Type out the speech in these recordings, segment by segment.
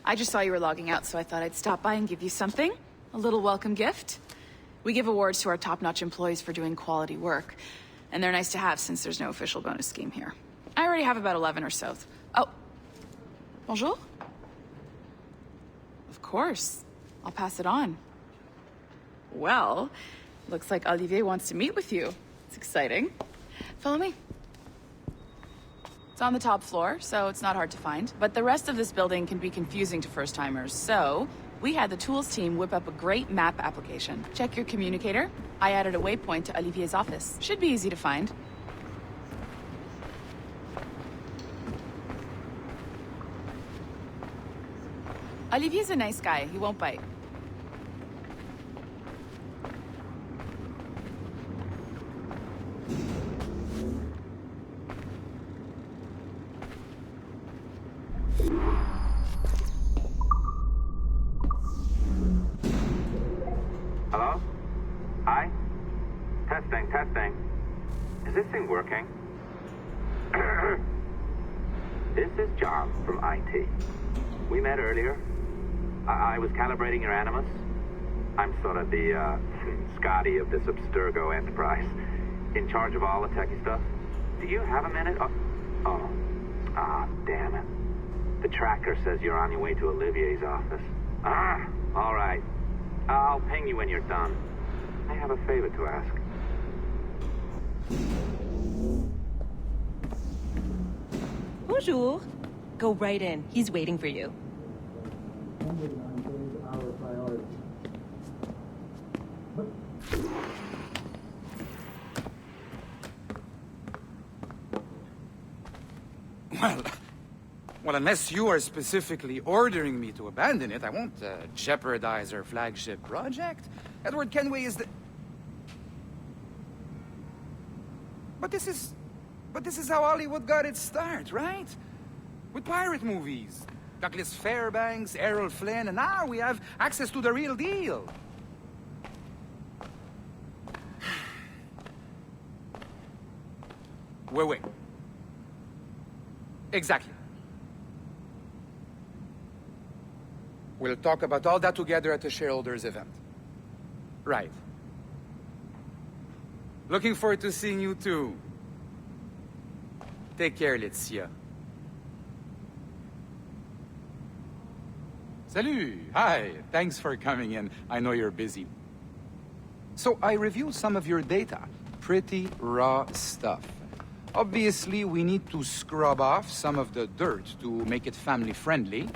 I just saw you were logging out, so I thought I'd stop by and give you something. A little welcome gift. We give awards to our top-notch employees for doing quality work, and they're nice to have since there's no official bonus scheme here. I already have about 11 or so. Oh. Bonjour? Of course. I'll pass it on. Well, looks like Olivier wants to meet with you. It's exciting. Follow me. It's on the top floor, so it's not hard to find. But the rest of this building can be confusing to first-timers, so we had the tools team whip up a great map application. Check your communicator. I added a waypoint to Olivier's office. Should be easy to find. Olivier's a nice guy. He won't bite. Hello? Hi? Testing, testing. Is this thing working? This is John from IT. We met earlier. I was calibrating your Animus. I'm sort of the, Scotty of this Abstergo enterprise. In charge of all the techie stuff. Do you have a minute? Damn it. The tracker says you're on your way to Olivier's office. All right. I'll ping you when you're done. I have a favor to ask. Bonjour. Go right in. He's waiting for you. Well, unless you are specifically ordering me to abandon it, I won't jeopardize our flagship project. Edward Kenway is the... But this is how Hollywood got its start, right? With pirate movies. Douglas Fairbanks, Errol Flynn, and now we have access to the real deal. Wait. Exactly. We'll talk about all that together at the shareholders event. Right. Looking forward to seeing you too. Take care, Laetitia. Salut! Hi! Thanks for coming in. I know you're busy. So I reviewed some of your data. Pretty raw stuff. Obviously, we need to scrub off some of the dirt to make it family-friendly.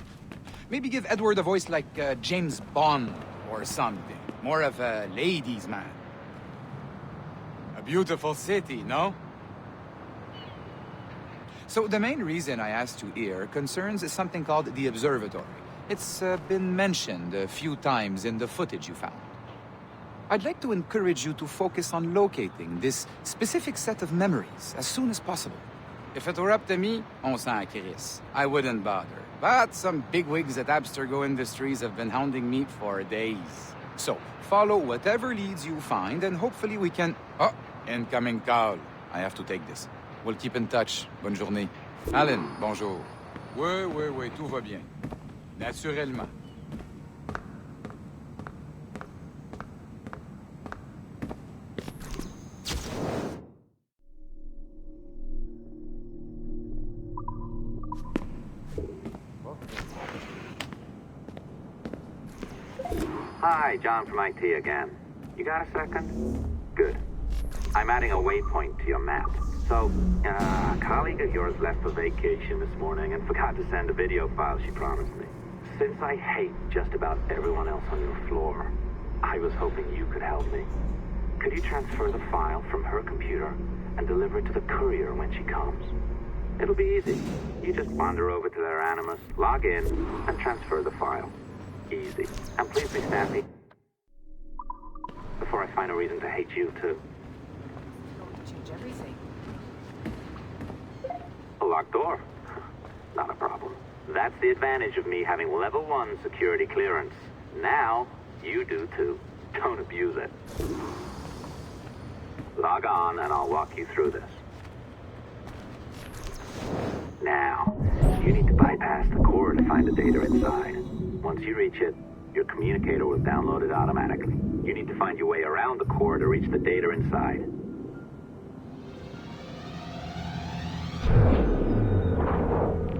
Maybe give Edward a voice like James Bond or something. More of a ladies' man. A beautiful city, no? So the main reason I asked you here concerns something called the Observatory. It's been mentioned a few times in the footage you found. I'd like to encourage you to focus on locating this specific set of memories as soon as possible. If it were up to me, on s'en crisse. I wouldn't bother. But some bigwigs at Abstergo Industries have been hounding me for days. So, follow whatever leads you find, and hopefully we can... Oh, incoming call. I have to take this. We'll keep in touch. Bonne journée. Alan, bonjour. Oui, tout va bien. Naturellement. Hi, John from IT again. You got a second? Good. I'm adding a waypoint to your map. So, a colleague of yours left for vacation this morning and forgot to send a video file she promised me. Since I hate just about everyone else on your floor, I was hoping you could help me. Could you transfer the file from her computer and deliver it to the courier when she comes? It'll be easy. You just wander over to their Animus, log in, and transfer the file. Easy. And please be snappy. Before I find a reason to hate you, too. Going to change everything. A locked door? Not a problem. That's the advantage of me having level 1 security clearance. Now, you do too. Don't abuse it. Log on and I'll walk you through this. Now, you need to bypass the core to find the data inside. Once you reach it, your communicator will download it automatically. You need to find your way around the core to reach the data inside.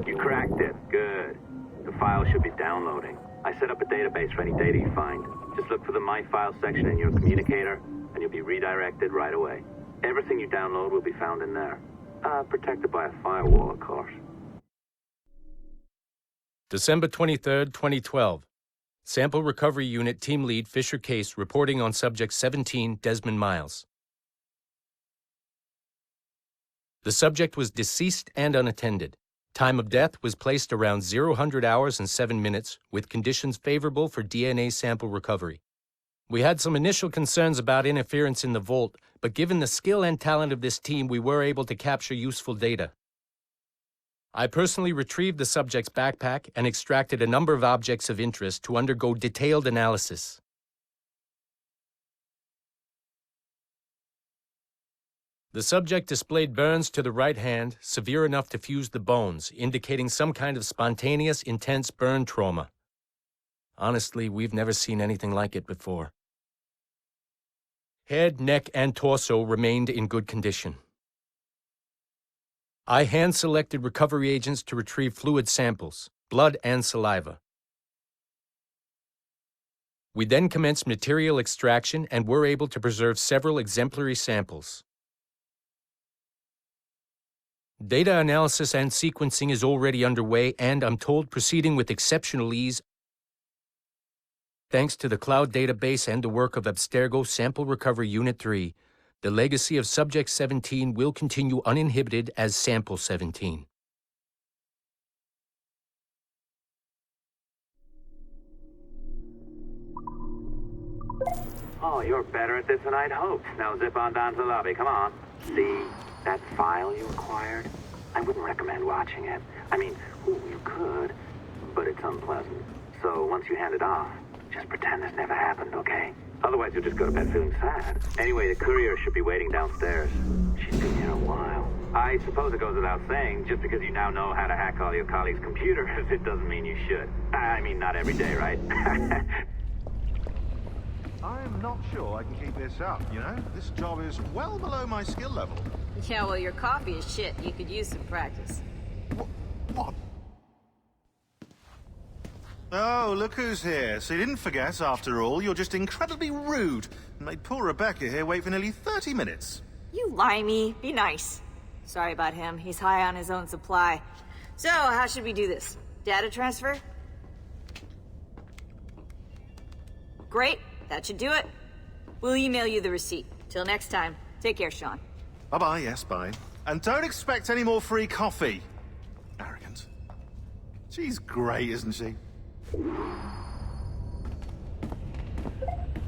You cracked it. Good. The file should be downloading. I set up a database for any data you find. Just look for the My Files section in your communicator, and you'll be redirected right away. Everything you download will be found in there. Protected by a firewall, of course. December 23rd, 2012. Sample Recovery Unit Team Lead Fisher Case reporting on Subject 17, Desmond Miles. The subject was deceased and unattended. Time of death was placed around 00 hours and 7 minutes, with conditions favorable for DNA sample recovery. We had some initial concerns about interference in the vault, but given the skill and talent of this team, we were able to capture useful data. I personally retrieved the subject's backpack and extracted a number of objects of interest to undergo detailed analysis. The subject displayed burns to the right hand, severe enough to fuse the bones, indicating some kind of spontaneous, intense burn trauma. Honestly, we've never seen anything like it before. Head, neck, and torso remained in good condition. I hand-selected recovery agents to retrieve fluid samples, blood and saliva. We then commenced material extraction and were able to preserve several exemplary samples. Data analysis and sequencing is already underway and, I'm told, proceeding with exceptional ease thanks to the cloud database and the work of Abstergo Sample Recovery Unit 3. The legacy of Subject 17 will continue uninhibited as Sample 17. Oh, you're better at this than I'd hoped. Now zip on down to the lobby. Come on. See that file you acquired? I wouldn't recommend watching it. I mean, you could, but it's unpleasant. So once you hand it off, just pretend this never happened, okay? Otherwise, you'll just go to bed feeling sad. Anyway, the courier should be waiting downstairs. She's been here a while. I suppose it goes without saying, just because you now know how to hack all your colleagues' computers, it doesn't mean you should. I mean, not every day, right? I'm not sure I can keep this up, you know? This job is well below my skill level. Yeah, well, your coffee is shit. You could use some practice. What? Oh, look who's here. So you didn't forget, after all. You're just incredibly rude. And made poor Rebecca here wait for nearly 30 minutes. You limey. Be nice. Sorry about him. He's high on his own supply. So, how should we do this? Data transfer? Great. That should do it. We'll email you the receipt. Till next time. Take care, Sean. Bye-bye, yes, bye. And don't expect any more free coffee. Arrogant. She's great, isn't she?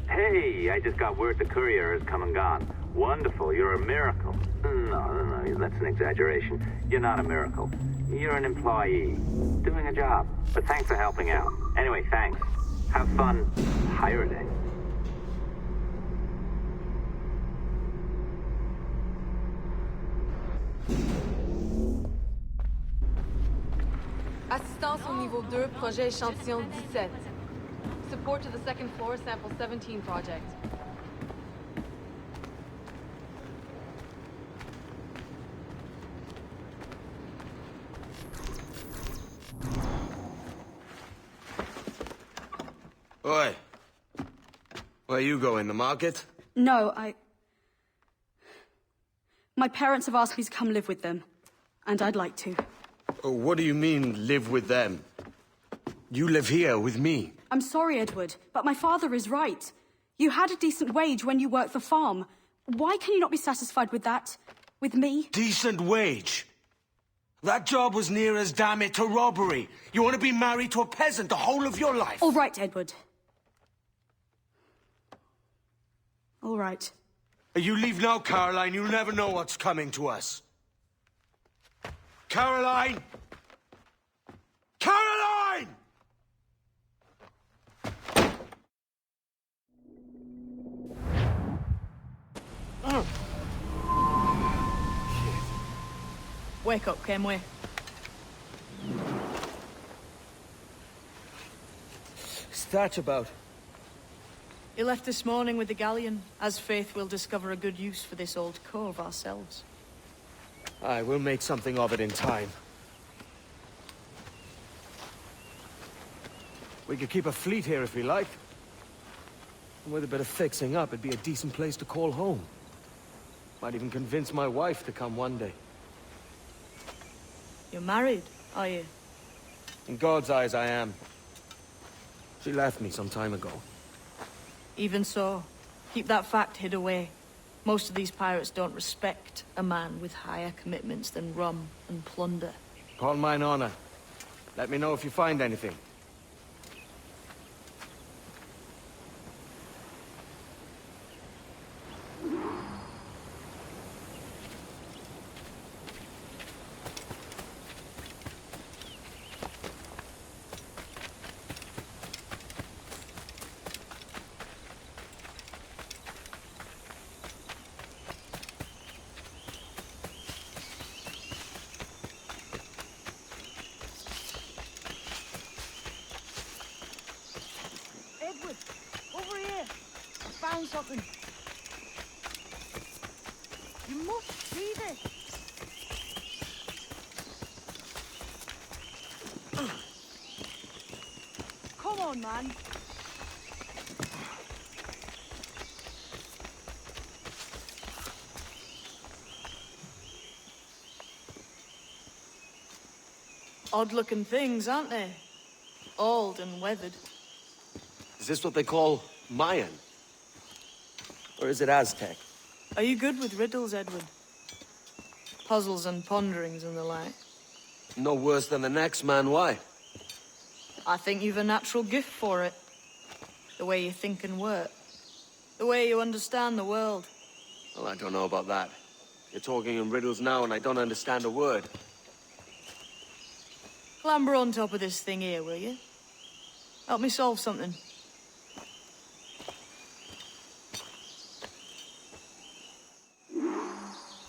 Hey, I just got word the courier has come and gone. Wonderful, you're a miracle. No, that's an exaggeration. You're not a miracle. You're an employee, doing a job. But thanks for helping out. Anyway, thanks. Have fun pirating. Assistance au niveau 2, projet échantillon 17. Support to the second floor, sample 17 project. Oi. Where you going, the market? No, My parents have asked me to come live with them, and I'd like to. Oh, what do you mean, live with them? You live here with me. I'm sorry, Edward, but my father is right. You had a decent wage when you worked the farm. Why can you not be satisfied with that? With me? Decent wage? That job was near as, damn it, to robbery. You want to be married to a peasant the whole of your life? All right, Edward. All right. You leave now, Caroline. You'll never know what's coming to us. Caroline! Caroline! Wake up, Kenway. Thatch about? He left this morning with the galleon, as faith will discover a good use for this old cove ourselves. Aye, we'll make something of it in time. We could keep a fleet here if we like. And with a bit of fixing up, it'd be a decent place to call home. Might even convince my wife to come one day. You're married, are you? In God's eyes, I am. She left me some time ago. Even so, keep that fact hid away. Most of these pirates don't respect a man with higher commitments than rum and plunder. Call mine honor. Let me know if you find anything. Edward, over here. I found something. You must see this. Come on, man. Odd-looking things, aren't they? Old and weathered. Is this what they call Mayan? Or is it Aztec? Are you good with riddles, Edward? Puzzles and ponderings and the like? No worse than the next man, why? I think you've a natural gift for it. The way you think and work. The way you understand the world. Well, I don't know about that. You're talking in riddles now and I don't understand a word. Clamber on top of this thing here, will you? Help me solve something.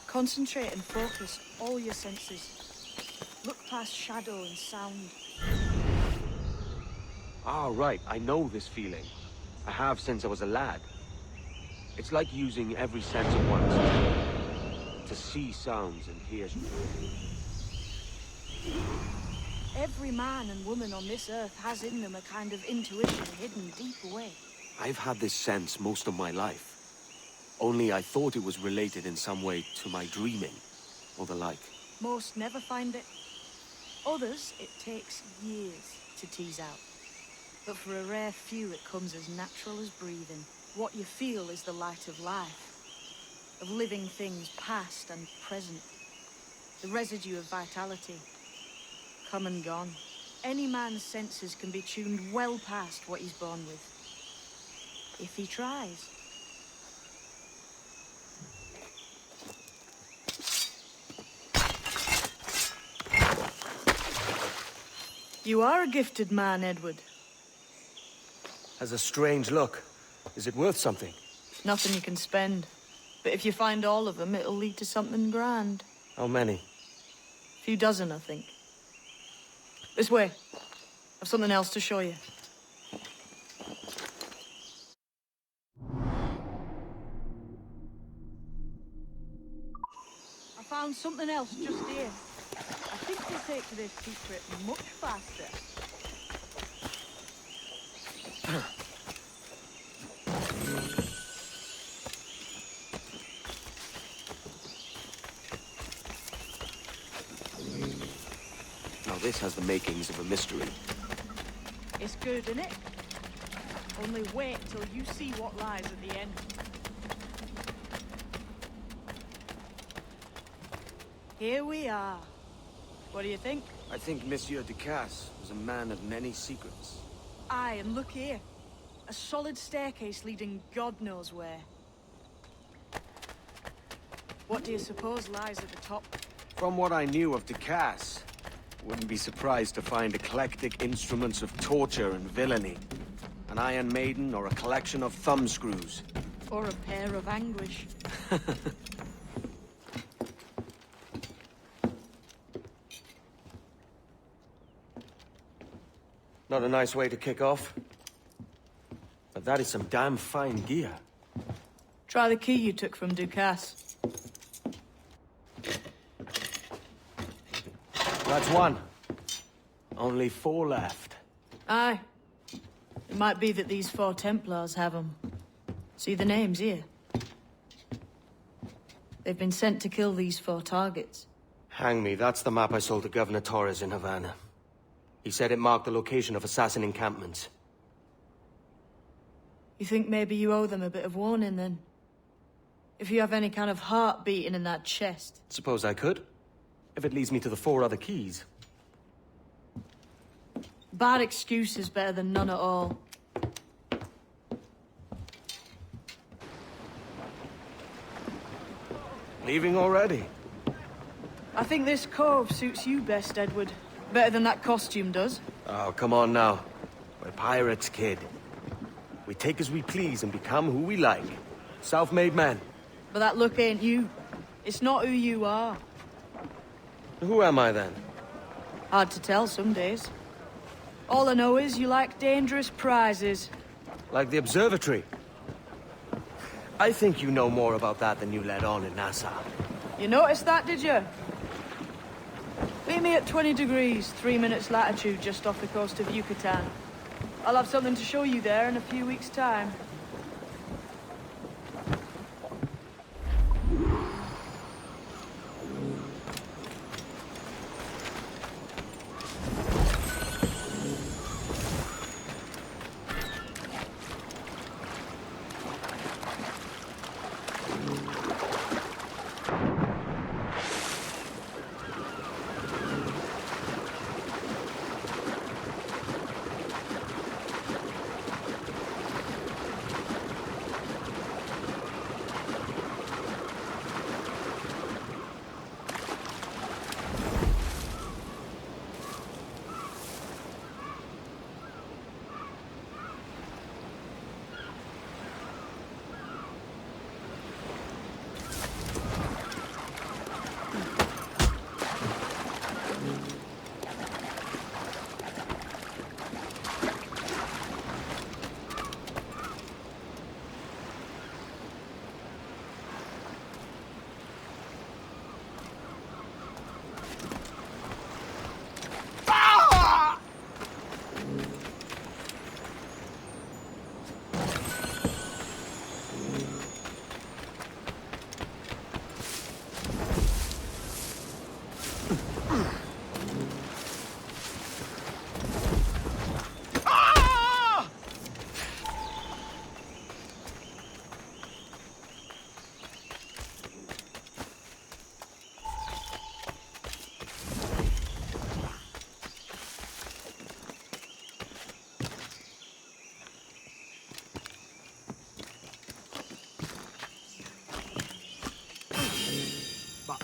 Concentrate and focus all your senses. Look past shadow and sound. Ah, right. I know this feeling. I have since I was a lad. It's like using every sense at once. To see sounds and hear... Every man and woman on this earth has in them a kind of intuition hidden deep away. I've had this sense most of my life. Only I thought it was related in some way to my dreaming, or the like. Most never find it. Others, it takes years to tease out. But for a rare few, it comes as natural as breathing. What you feel is the light of life, of living things past and present. The residue of vitality, come and gone. Any man's senses can be tuned well past what he's born with. If he tries. You are a gifted man, Edward. Has a strange look. Is it worth something? Nothing you can spend. But if you find all of them, it'll lead to something grand. How many? A few dozen, I think. This way. I've something else to show you. I found something else just here. I think we'll take to this secret much faster. Now this has the makings of a mystery. It's good, isn't it? Only wait till you see what lies at the end. Here we are. What do you think? I think Monsieur Ducasse was a man of many secrets. Aye, and look here. A solid staircase leading God knows where. What do you suppose lies at the top? From what I knew of Ducasse, wouldn't be surprised to find eclectic instruments of torture and villainy. An Iron Maiden or a collection of thumbscrews. Or a pair of anguish. Not a nice way to kick off. But that is some damn fine gear. Try the key you took from Ducasse. That's one. Only 4 left. Aye. It might be that these 4 Templars have them. See the names here? They've been sent to kill these 4 targets. Hang me, that's the map I sold to Governor Torres in Havana. He said it marked the location of assassin encampments. You think maybe you owe them a bit of warning, then? If you have any kind of heart beating in that chest. Suppose I could. If it leads me to the 4 other keys. Bad excuse is better than none at all. Leaving already? I think this cove suits you best, Edward. Better than that costume does. Oh, come on now. We're pirates, kid. We take as we please and become who we like. Self-made men. But that look ain't you. It's not who you are. Who am I then? Hard to tell some days. All I know is you like dangerous prizes. Like the observatory. I think you know more about that than you let on in Nassau. You noticed that, did you? Meet me at 20 degrees, 3 minutes latitude just off the coast of Yucatan. I'll have something to show you there in a few weeks' time.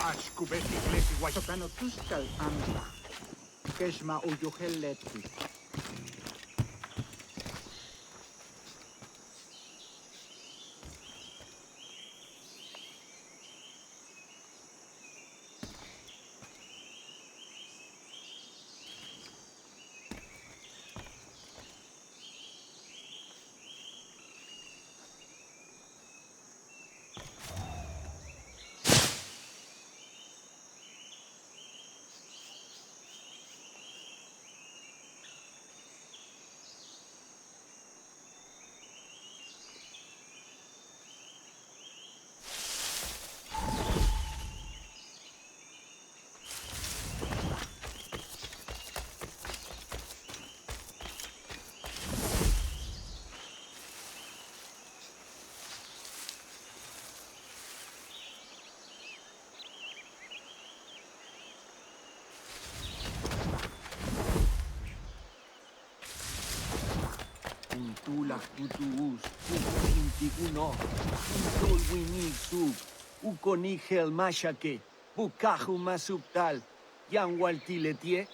Ashkubeti Glesi Waitano Tuskal and Keshma Uyoheleti. Tulak tutuus, ukintiguno, intul winisub, ukonigel mashake, bukaju masubtal, yanwaltiletie.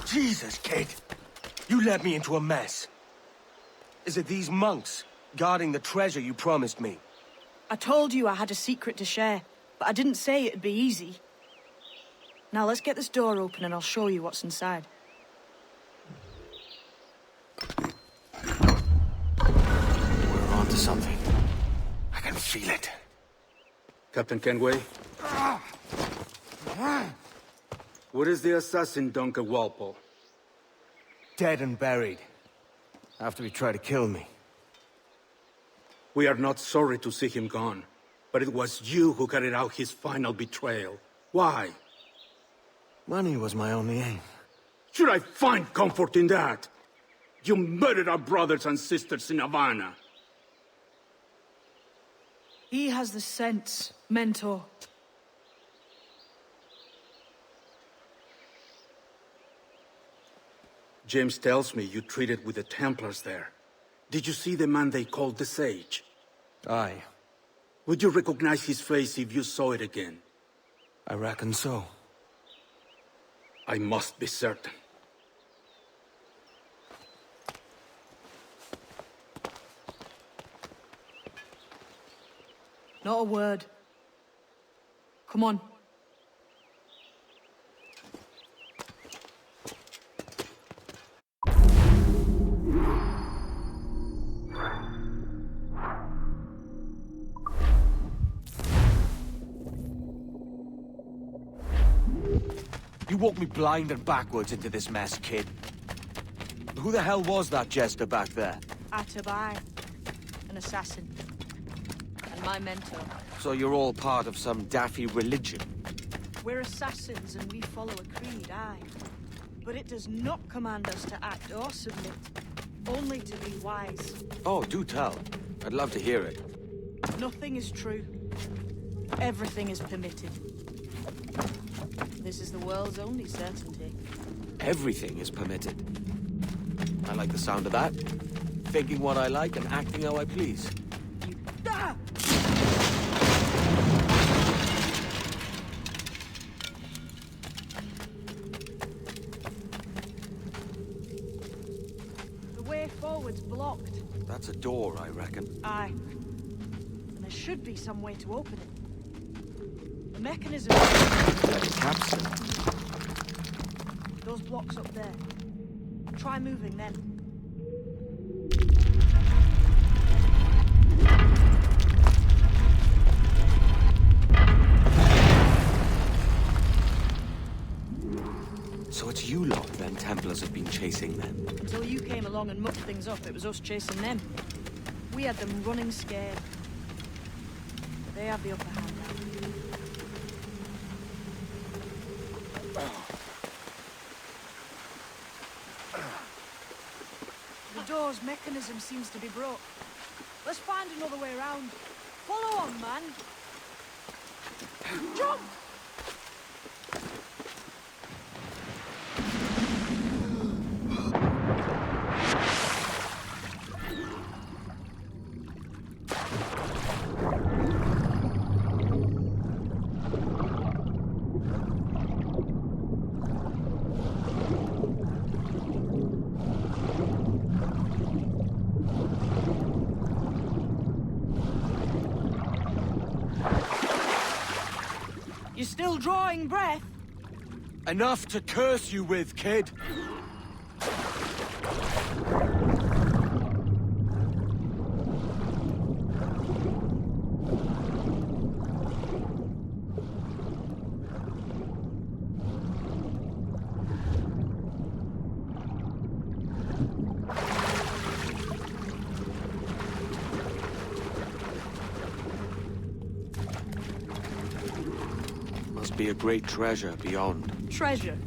Jesus, kid! You led me into a mess. Is it these monks guarding the treasure you promised me? I told you I had a secret to share, but I didn't say it'd be easy. Now let's get this door open and I'll show you what's inside. We're onto something. I can feel it. Captain Kenway? Where is the assassin, Duncan Walpole? Dead and buried. After he tried to kill me. We are not sorry to see him gone, but it was you who carried out his final betrayal. Why? Money was my only aim. Should I find comfort in that? You murdered our brothers and sisters in Havana. He has the sense, Mentor. James tells me you traded with the Templars there. Did you see the man they called the Sage? Aye. Would you recognize his face if you saw it again? I reckon so. I must be certain. Not a word. Come on. You walked me blind and backwards into this mess, kid. Who the hell was that jester back there? Atabai, an assassin. And my mentor. So you're all part of some daffy religion? We're assassins and we follow a creed, aye. But it does not command us to act or submit. Only to be wise. Oh, do tell. I'd love to hear it. Nothing is true. Everything is permitted. This is the world's only certainty. Everything is permitted. I like the sound of that. Thinking what I like and acting how I please. Ah! The way forward's blocked. That's a door, I reckon. Aye. And there should be some way to open it. The mechanism... Like a capsule. Those blocks up there. Try moving then. So it's you lot then Templars have been chasing then? Until you came along and mucked things up, it was us chasing them. We had them running scared. They have the upper hand now. The door's mechanism seems to be broke. Let's find another way around. Follow on, man. Jump! You're still drawing breath? Enough to curse you with, kid! must be a great treasure beyond. Treasure?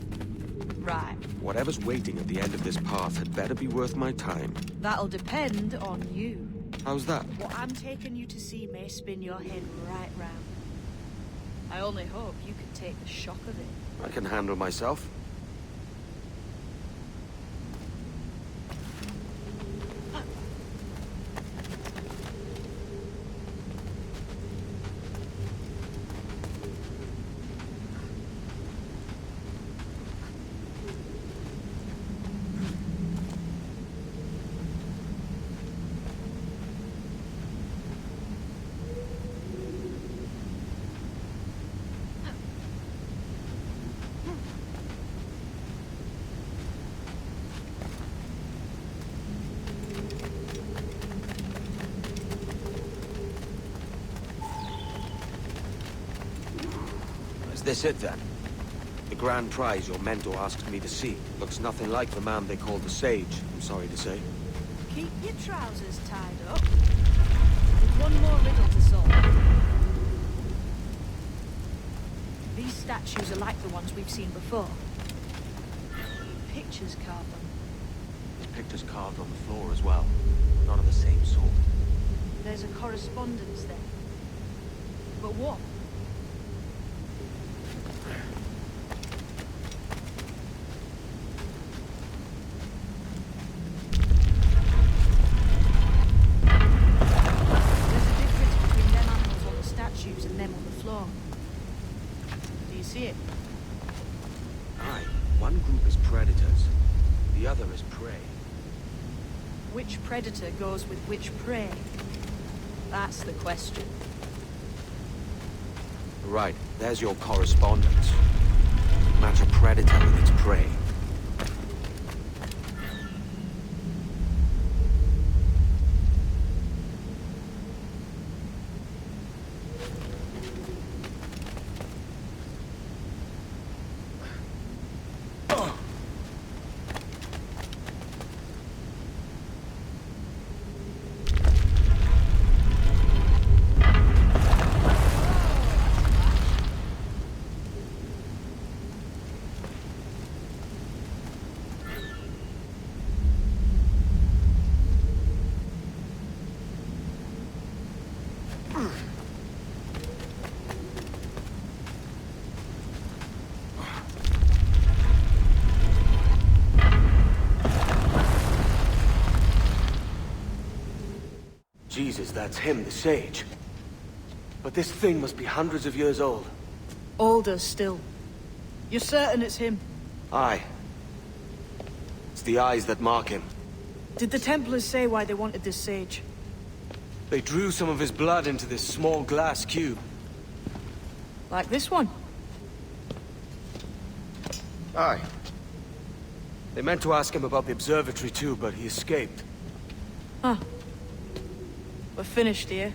Right. Whatever's waiting at the end of this path had better be worth my time. That'll depend on you. How's that? What I'm taking you to see may spin your head right round. I only hope you can take the shock of it. I can handle myself. Is this it then? The grand prize your mentor asked me to see. Looks nothing like the man they call the Sage, I'm sorry to say. Keep your trousers tied up. There's one more riddle to solve. These statues are like the ones we've seen before. Pictures carved them. Pictures carved on the floor as well. None of the same sort. There's a correspondence there. But what? And them on the floor. Do you see it? Aye. One group is predators. The other is prey. Which predator goes with which prey? That's the question. Right. There's your correspondence. Match a predator with its prey. Jesus, that's him, the Sage. But this thing must be hundreds of years old. Older still. You're certain it's him? Aye. It's the eyes that mark him. Did the Templars say why they wanted this Sage? They drew some of his blood into this small glass cube. Like this one? Aye. They meant to ask him about the observatory too, but he escaped. Huh. We're finished here.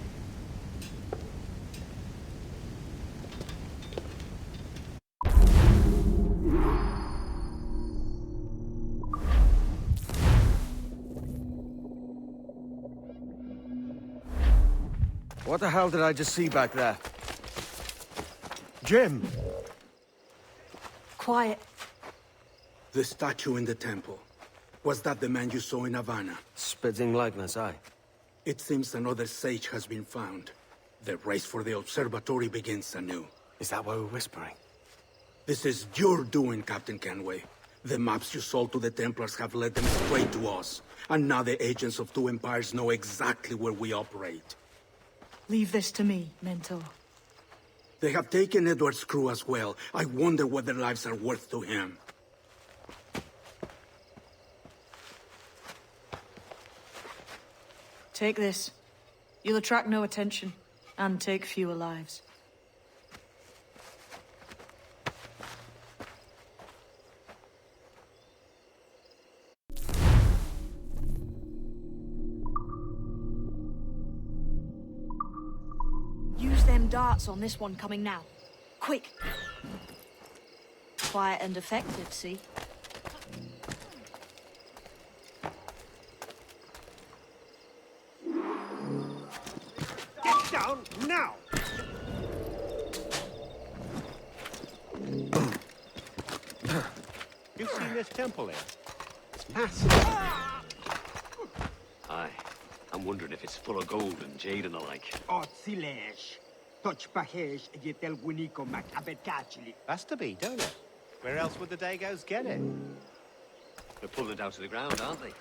What the hell did I just see back there? Jim! Quiet. The statue in the temple. Was that the man you saw in Havana? Spitting likeness, aye. It seems another sage has been found. The race for the observatory begins anew. Is that why we're whispering? This is your doing, Captain Kenway. The maps you sold to the Templars have led them straight to us. And now the agents of two empires know exactly where we operate. Leave this to me, Mentor. They have taken Edward's crew as well. I wonder what their lives are worth to him. Take this. You'll attract no attention, and take fewer lives. Use them darts on this one coming now. Quick! Quiet and effective, see? Get down, now! this temple is? It's massive. Aye. I'm wondering if it's full of gold and jade and the like. That's to be, don't it? Where else would the Dagos get it? They're pulling it down to the ground, aren't they?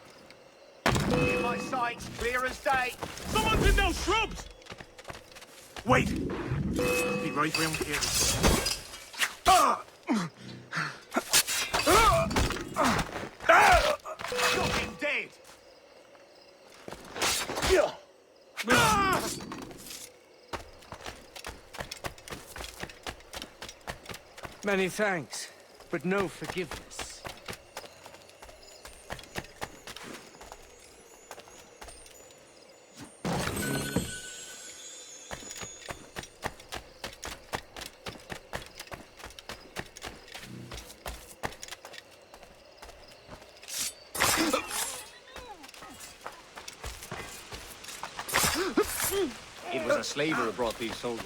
In my sights, clear as day. Someone's in those shrubs! Wait! Be right round here. Shot him dead! Many thanks, but no forgiveness. It was a slaver who brought these soldiers.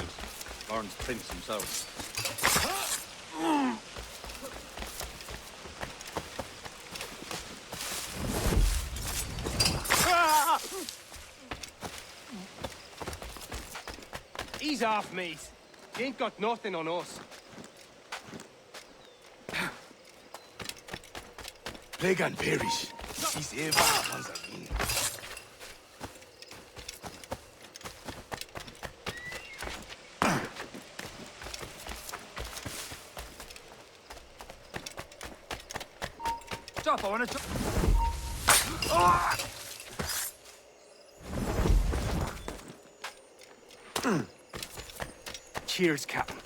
Lawrence Prince himself. Ease off, mate. You ain't got nothing on us. Plague and perish. Is ever once again. Stop, I want to... Cheers, Captain.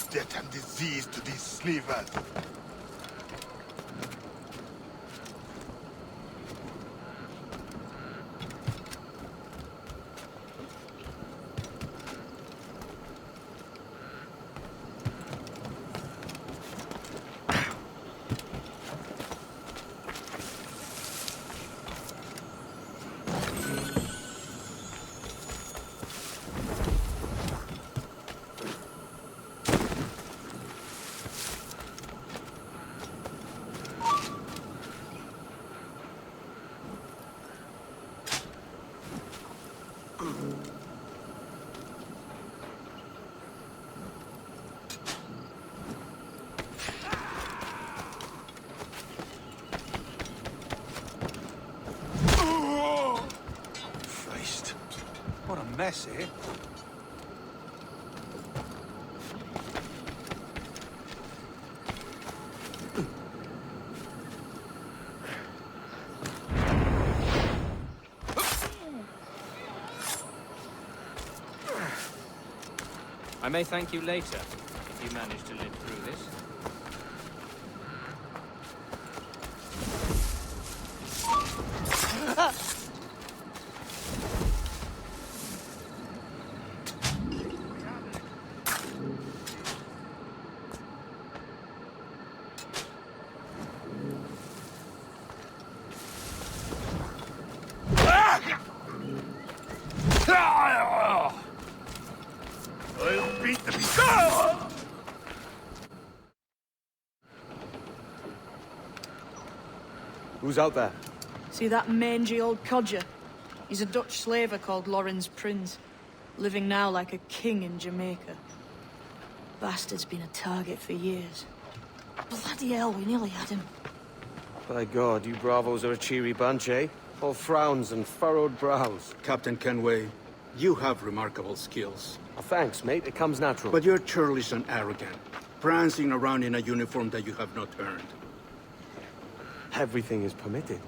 Death and disease to these slavers. Christ. What a mess here. I may thank you later, if you manage to live through this. I'll beat the Who's out there? See that mangy old codger? He's a Dutch slaver called Lawrence Prince, living now like a king in Jamaica. Bastard's been a target for years. Bloody hell, we nearly had him. By God, you bravos are a cheery bunch, eh? All frowns and furrowed brows. Captain Kenway, You have remarkable skills. Thanks, mate. It comes natural. But you're churlish and arrogant, prancing around in a uniform that you have not earned. Everything is permitted.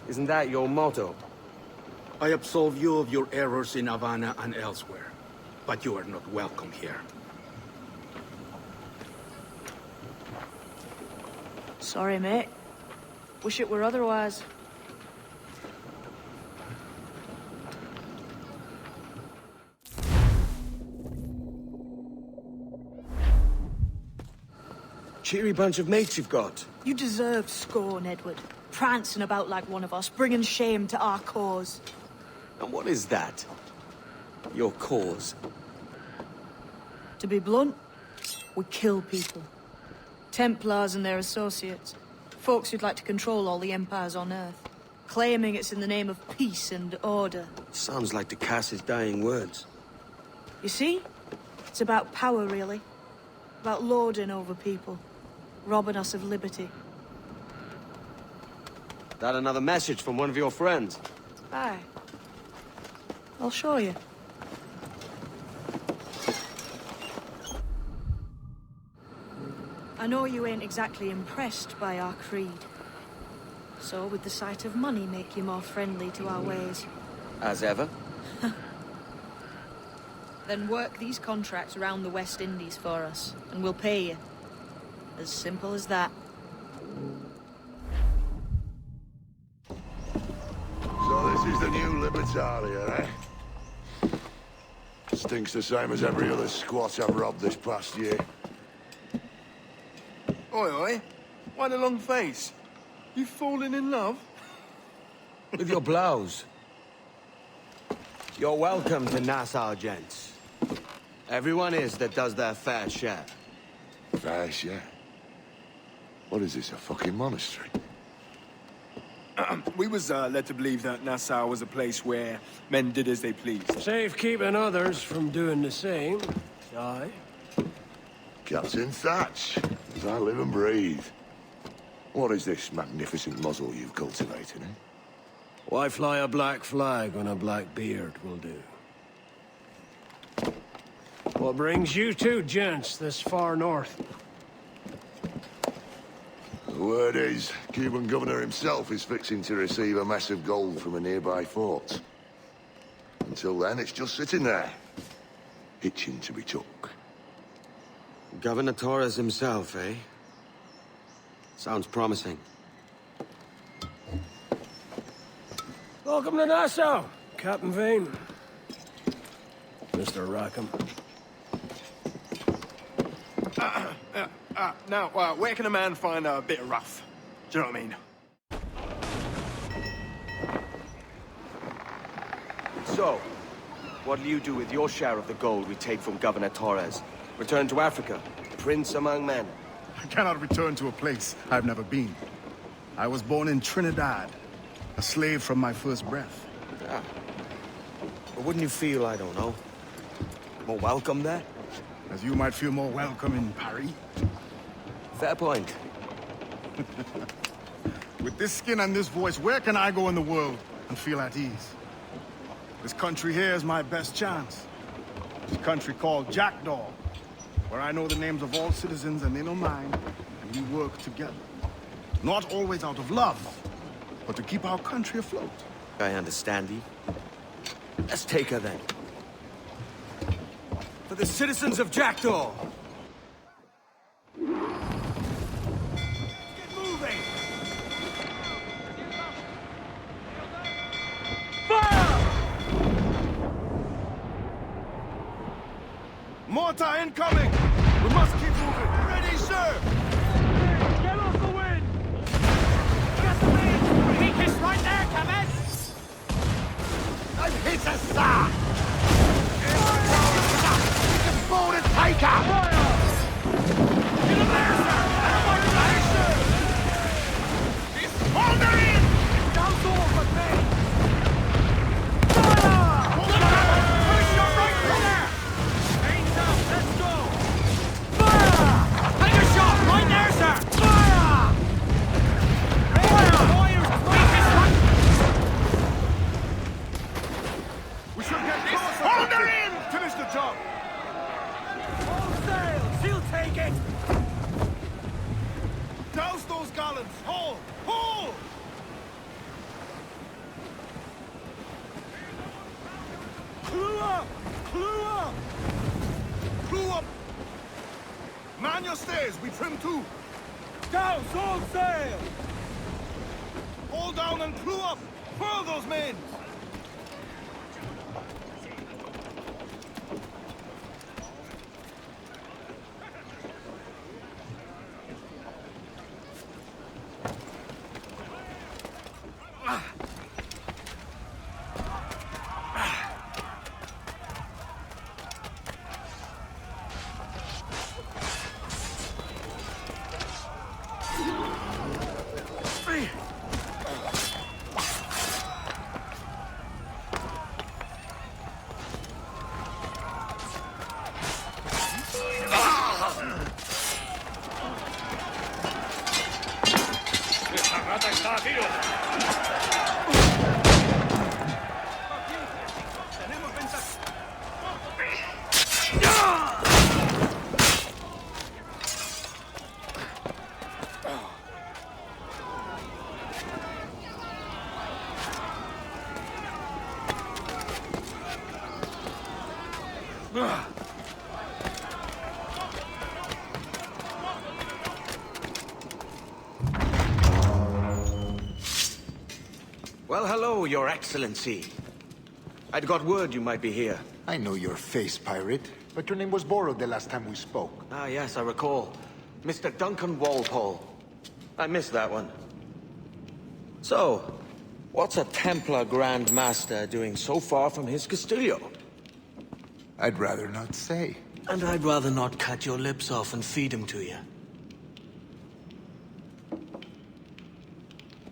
Isn't that your motto? I absolve you of your errors in Havana and elsewhere, but you are not welcome here. Sorry, mate. Wish it were otherwise. Cheery bunch of mates you've got. You deserved scorn, Edward. Prancing about like one of us, bringing shame to our cause. And what is that? Your cause? To be blunt, we kill people. Templars and their associates. Folks who'd like to control all the empires on Earth. Claiming it's in the name of peace and order. Sounds like the Cass's dying words. You see? It's about power, really. About lording over people. Robbing us of liberty. That another message from one of your friends? Aye. I'll show you. I know you ain't exactly impressed by our creed. So would the sight of money make you more friendly to our ways? As ever. Then work these contracts around the West Indies for us, and we'll pay you. As simple as that. So this is the new Libertalia, eh? Stinks the same as every other squat I've robbed this past year. Oi, oi. Why the long face? You falling in love? With your blouse. You're welcome to Nassau, gents. Everyone is that does their fair share. Fair share? What is this, a fucking monastery? We was led to believe that Nassau was a place where men did as they pleased. Safe keeping others from doing the same. Aye. Captain Thatch, as I live and breathe. What is this magnificent muzzle you've cultivated, eh? Why fly a black flag when a black beard will do? What brings you two gents this far north? The word is, Cuban governor himself is fixing to receive a mess of gold from a nearby fort. Until then, it's just sitting there, itching to be took. Governor Torres himself, eh? Sounds promising. Welcome to Nassau, Captain Vane. Mr. Rackham. Now, where can a man find a bit of rough? Do you know what I mean? So, what'll you do with your share of the gold we take from Governor Torres? Return to Africa, prince among men? I cannot return to a place I've never been. I was born in Trinidad, a slave from my first breath. Ah. But wouldn't you feel, I don't know, more welcome there? As you might feel more welcome in Paris. Fair point. With this skin and this voice, where can I go in the world and feel at ease? This country here is my best chance. This country called Jackdaw, where I know the names of all citizens and they know mine, and we work together. Not always out of love, but to keep our country afloat. I understand you. Let's take her then. For the citizens of Jackdaw! Mortar incoming! We must keep moving! Ready, sir! Get off the wind! Get the wind! Weakest right there, Kamen! And hit us, sir! It's a board and take her! Get him there, sir! Ready, sir! Hold her in! Down all but me! Fire! Hold her! Push your right there! Let's go! those gallons! Haul! Haul! Clue up! Clue up! Clue up! Man your stays, we trim too! Down, all sail! Hold down and clue up! Furl those men! Well, hello, Your Excellency. I'd got word you might be here. I know your face, pirate, but your name was borrowed the last time we spoke. Ah, yes, I recall. Mr. Duncan Walpole. I missed that one. So, what's a Templar Grand Master doing so far from his Castillo? I'd rather not say. And I'd rather not cut your lips off and feed him to you.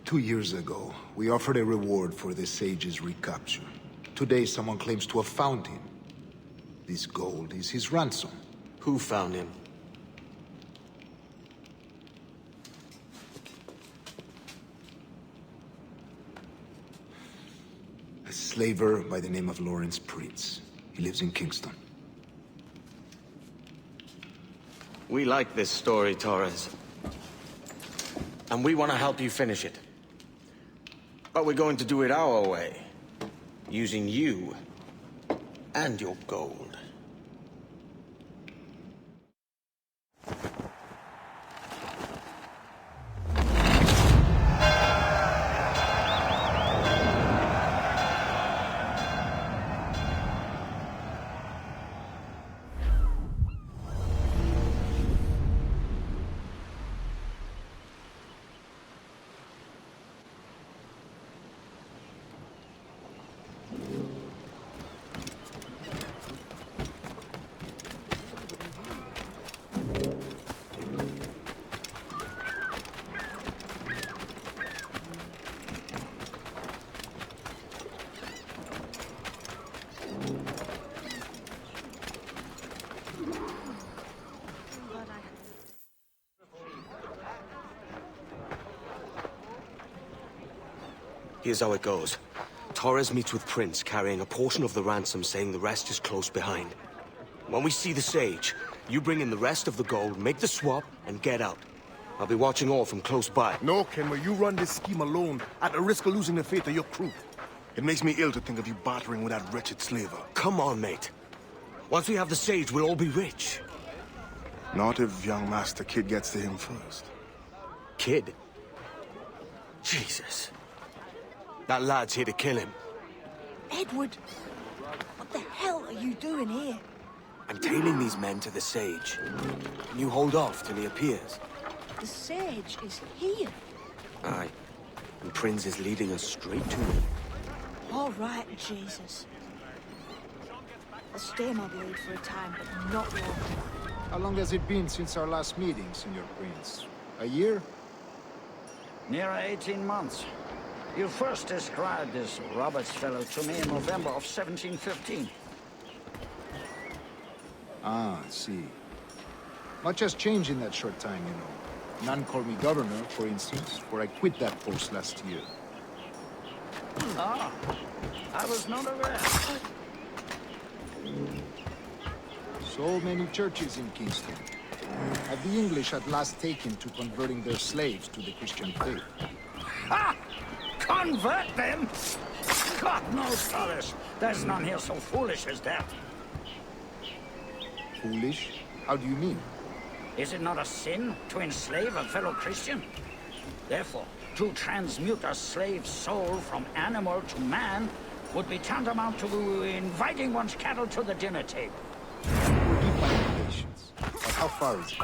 2 years ago, we offered a reward for the Sage's recapture. Today, someone claims to have found him. This gold is his ransom. Who found him? A slaver by the name of Lawrence Prince. He lives in Kingston. We like this story, Torres. And we want to help you finish it. But we're going to do it our way. Using you and your gold. Here's how it goes. Torres meets with Prince, carrying a portion of the ransom, saying the rest is close behind. When we see the Sage, you bring in the rest of the gold, make the swap, and get out. I'll be watching all from close by. No, Kenway, you run this scheme alone, at the risk of losing the faith of your crew. It makes me ill to think of you bartering with that wretched slaver. Come on, mate. Once we have the Sage, we'll all be rich. Not if young Master Kid gets to him first. Kid? Jesus. That lad's here to kill him. Edward, what the hell are you doing here? I'm tailing these men to the Sage. Can you hold off till he appears? The Sage is here. Aye. And Prince is leading us straight to him. All right, Jesus. I'll stay my blade for a time, but not long. How long has it been since our last meeting, Senor Prince? A year? Near 18 months. You first described this Roberts fellow to me in November of 1715. Ah, I see. Much has changed in that short time, you know. None called me governor, for instance, for I quit that post last year. Ah, I was not aware. So many churches in Kingston. Have the English at last taken to converting their slaves to the Christian faith? Ha! Convert them? God knows, Torres. There's none here so foolish as that. Foolish? How do you mean? Is it not a sin to enslave a fellow Christian? Therefore, to transmute a slave's soul from animal to man would be tantamount to inviting one's cattle to the dinner table. Forgive my impatience, but how far is it?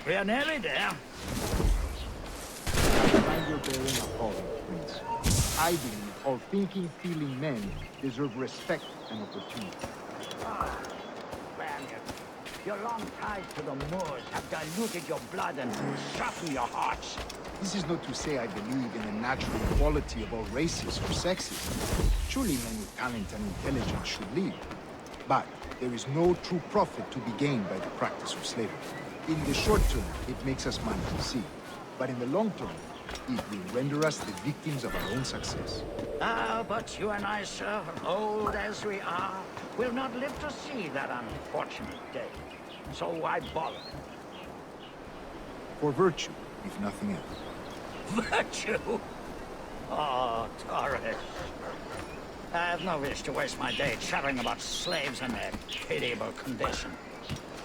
We are nearly there. I find your bearing appalling, Prince. I believe all thinking, feeling men deserve respect and opportunity. Spaniard, your long ties to the Moors have diluted your blood and softened your hearts. This is not to say I believe in the natural equality of all races or sexes. Surely men with talent and intelligence should lead. But there is no true profit to be gained by the practice of slavery. In the short term, it makes us money to see. But in the long term, it will render us the victims of our own success. Ah, but you and I, sir, old as we are, will not live to see that unfortunate day. So why bother? For virtue, if nothing else. Virtue? Oh, Torres. I have no wish to waste my day chattering about slaves and their pitiable condition.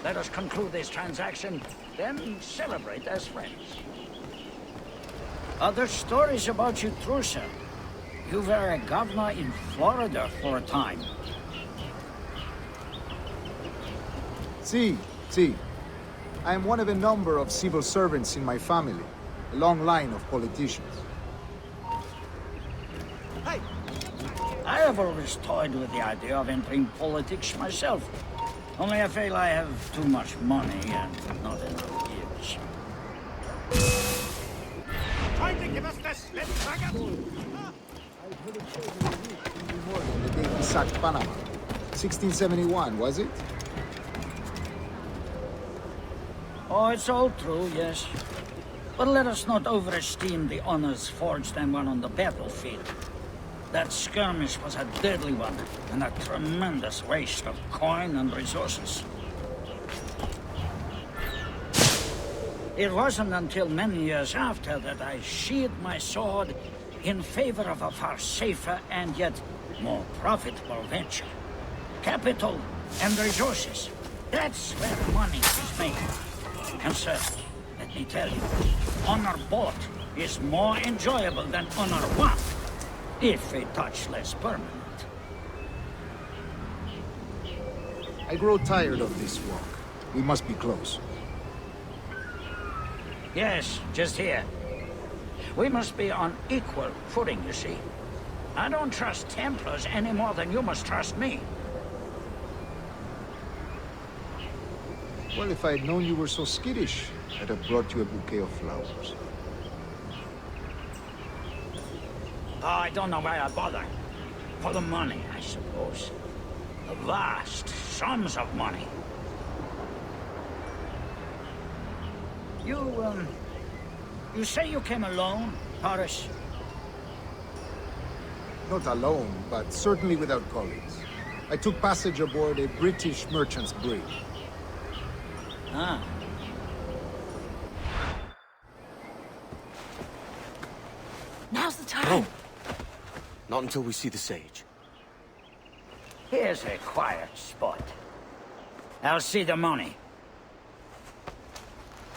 Let us conclude this transaction, then celebrate as friends. Other stories about you, too, sir. You were a governor in Florida for a time. See. I am one of a number of civil servants in my family. A long line of politicians. Hey! I have always toyed with the idea of entering politics myself. Only I feel I have too much money and not enough years. Trying to give us the slip, faggot! I've heard it said you were more than the day we sacked Panama. 1671, was it? Oh, it's all true, yes. But let us not overesteem the honors forged and won on the battlefield. That skirmish was a deadly one, and a tremendous waste of coin and resources. It wasn't until many years after that I sheathed my sword in favor of a far safer and yet more profitable venture. Capital and resources. That's where money is made. And sir, let me tell you, honor bought is more enjoyable than honor won, if a touch less permanent. I grow tired of this walk. We must be close. Yes, just here. We must be on equal footing, you see. I don't trust Templars any more than you must trust me. Well, if I had known you were so skittish, I'd have brought you a bouquet of flowers. Oh, I don't know why I bother. For the money, I suppose. The vast sums of money. You say you came alone, Torres? Not alone, but certainly without colleagues. I took passage aboard a British merchant's brig. Ah. Now's the time. No. Not until we see the sage. Here's a quiet spot. I'll see the money.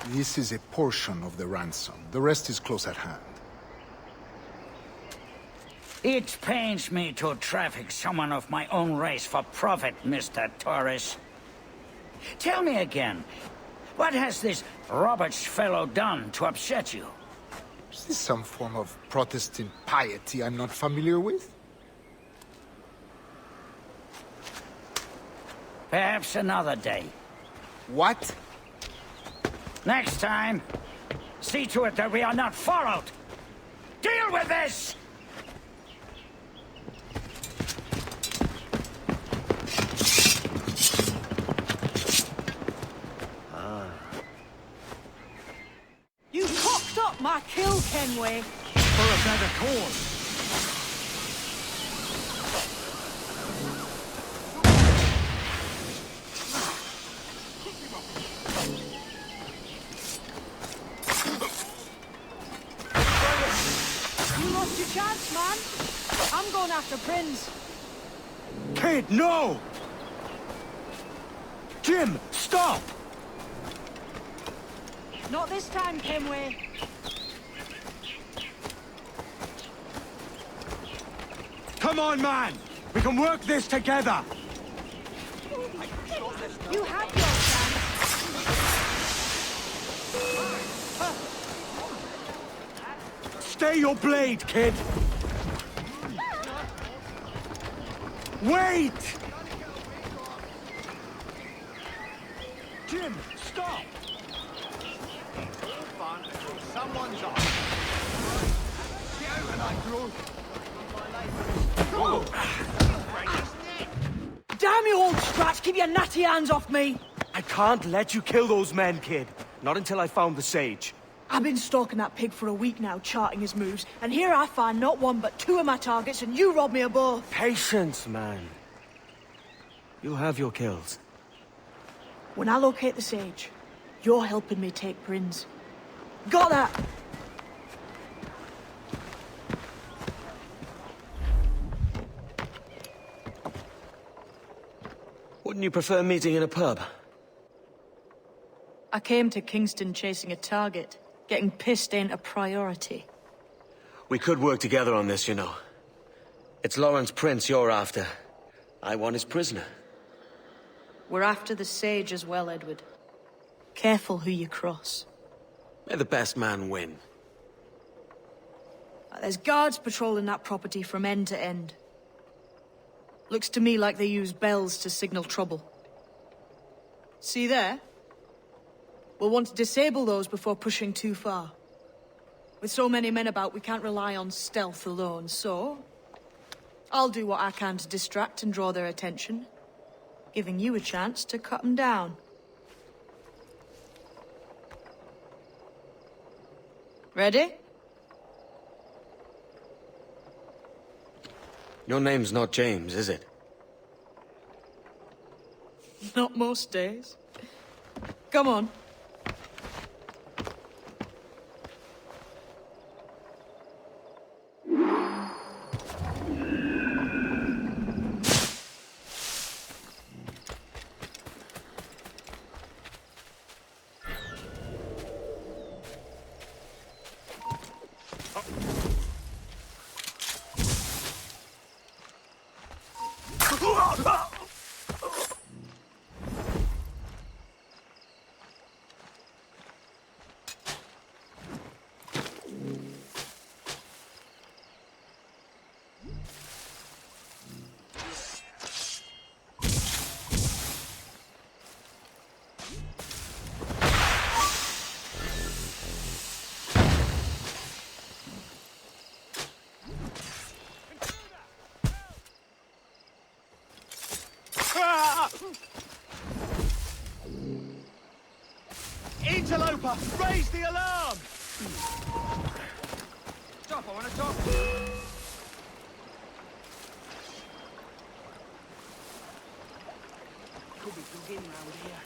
This is a portion of the ransom. The rest is close at hand. It pains me to traffic someone of my own race for profit, Mr. Torres. Tell me again, what has this Roberts fellow done to upset you? Is this some form of Protestant piety I'm not familiar with? Perhaps another day. What? Next time, see to it that we are not followed. Deal with this! You cocked up my kill, Kenway. For a better cause. chance, man. I'm going after Prince. Kid, no! Jim, stop! Not this time, Kenway. Come on, man! We can work this together! You have your chance. Stay your blade, kid! Wait! Jim, stop! Someone's on. You and I grew. Damn you, old Stratch! Keep your natty hands off me! I can't let you kill those men, kid. Not until I found the sage. I've been stalking that pig for a week now, charting his moves, and here I find not one but two of my targets, and you rob me of both. Patience, man. You'll have your kills. When I locate the sage, you're helping me take Prince. Got that? Wouldn't you prefer meeting in a pub? I came to Kingston chasing a target. Getting pissed ain't a priority. We could work together on this, you know. It's Lawrence Prince you're after. I want his prisoner. We're after the sage as well, Edward. Careful who you cross. May the best man win. There's guards patrolling that property from end to end. Looks to me like they use bells to signal trouble. See there? We'll want to disable those before pushing too far. With so many men about, we can't rely on stealth alone, so... I'll do what I can to distract and draw their attention, giving you a chance to cut them down. Ready? Your name's not James, is it? Not most days. Come on. Interloper, raise the alarm! Stop, I want to talk to you. Could be dug in round here.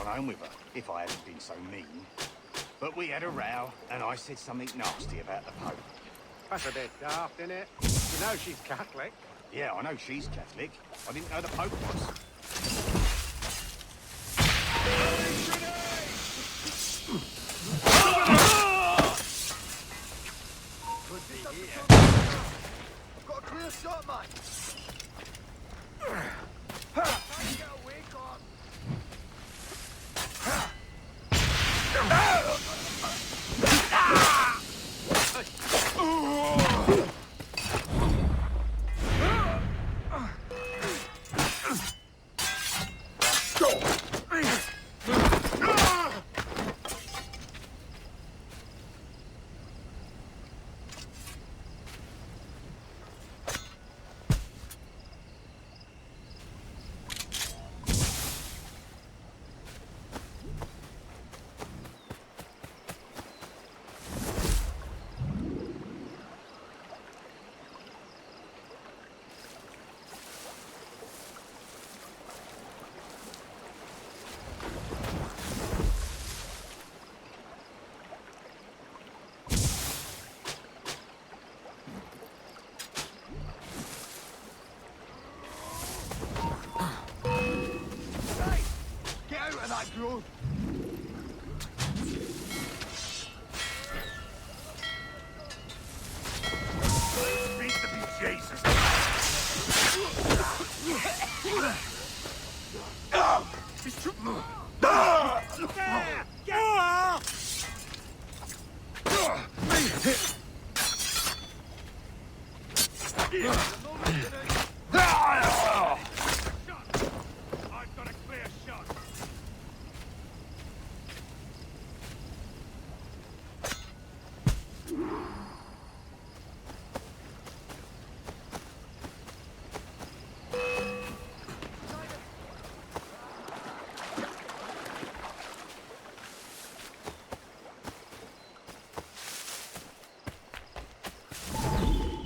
Home with her, if I hadn't been so mean. But we had a row, and I said something nasty about the Pope. That's a bit daft, isn't it? You know she's Catholic. Yeah, I know she's Catholic. I didn't know the Pope was. Could be here. I've got a clear shot, mate.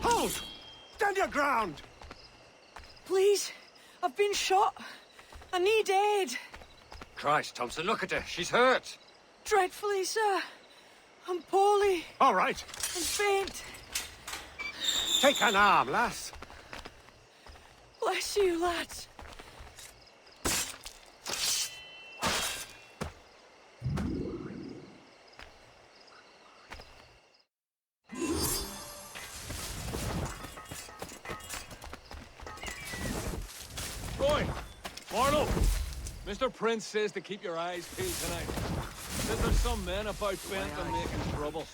Hold! Stand your ground! Please, I've been shot. I need aid. Christ, Thompson, look at her. She's hurt. Dreadfully, sir. I'm poorly. All right. I'm faint. Take an arm, lass. Bless you, lads. Roy! Marlowe! Mr. Prince says to keep your eyes peeled tonight. Says there's some men about bent and making trouble.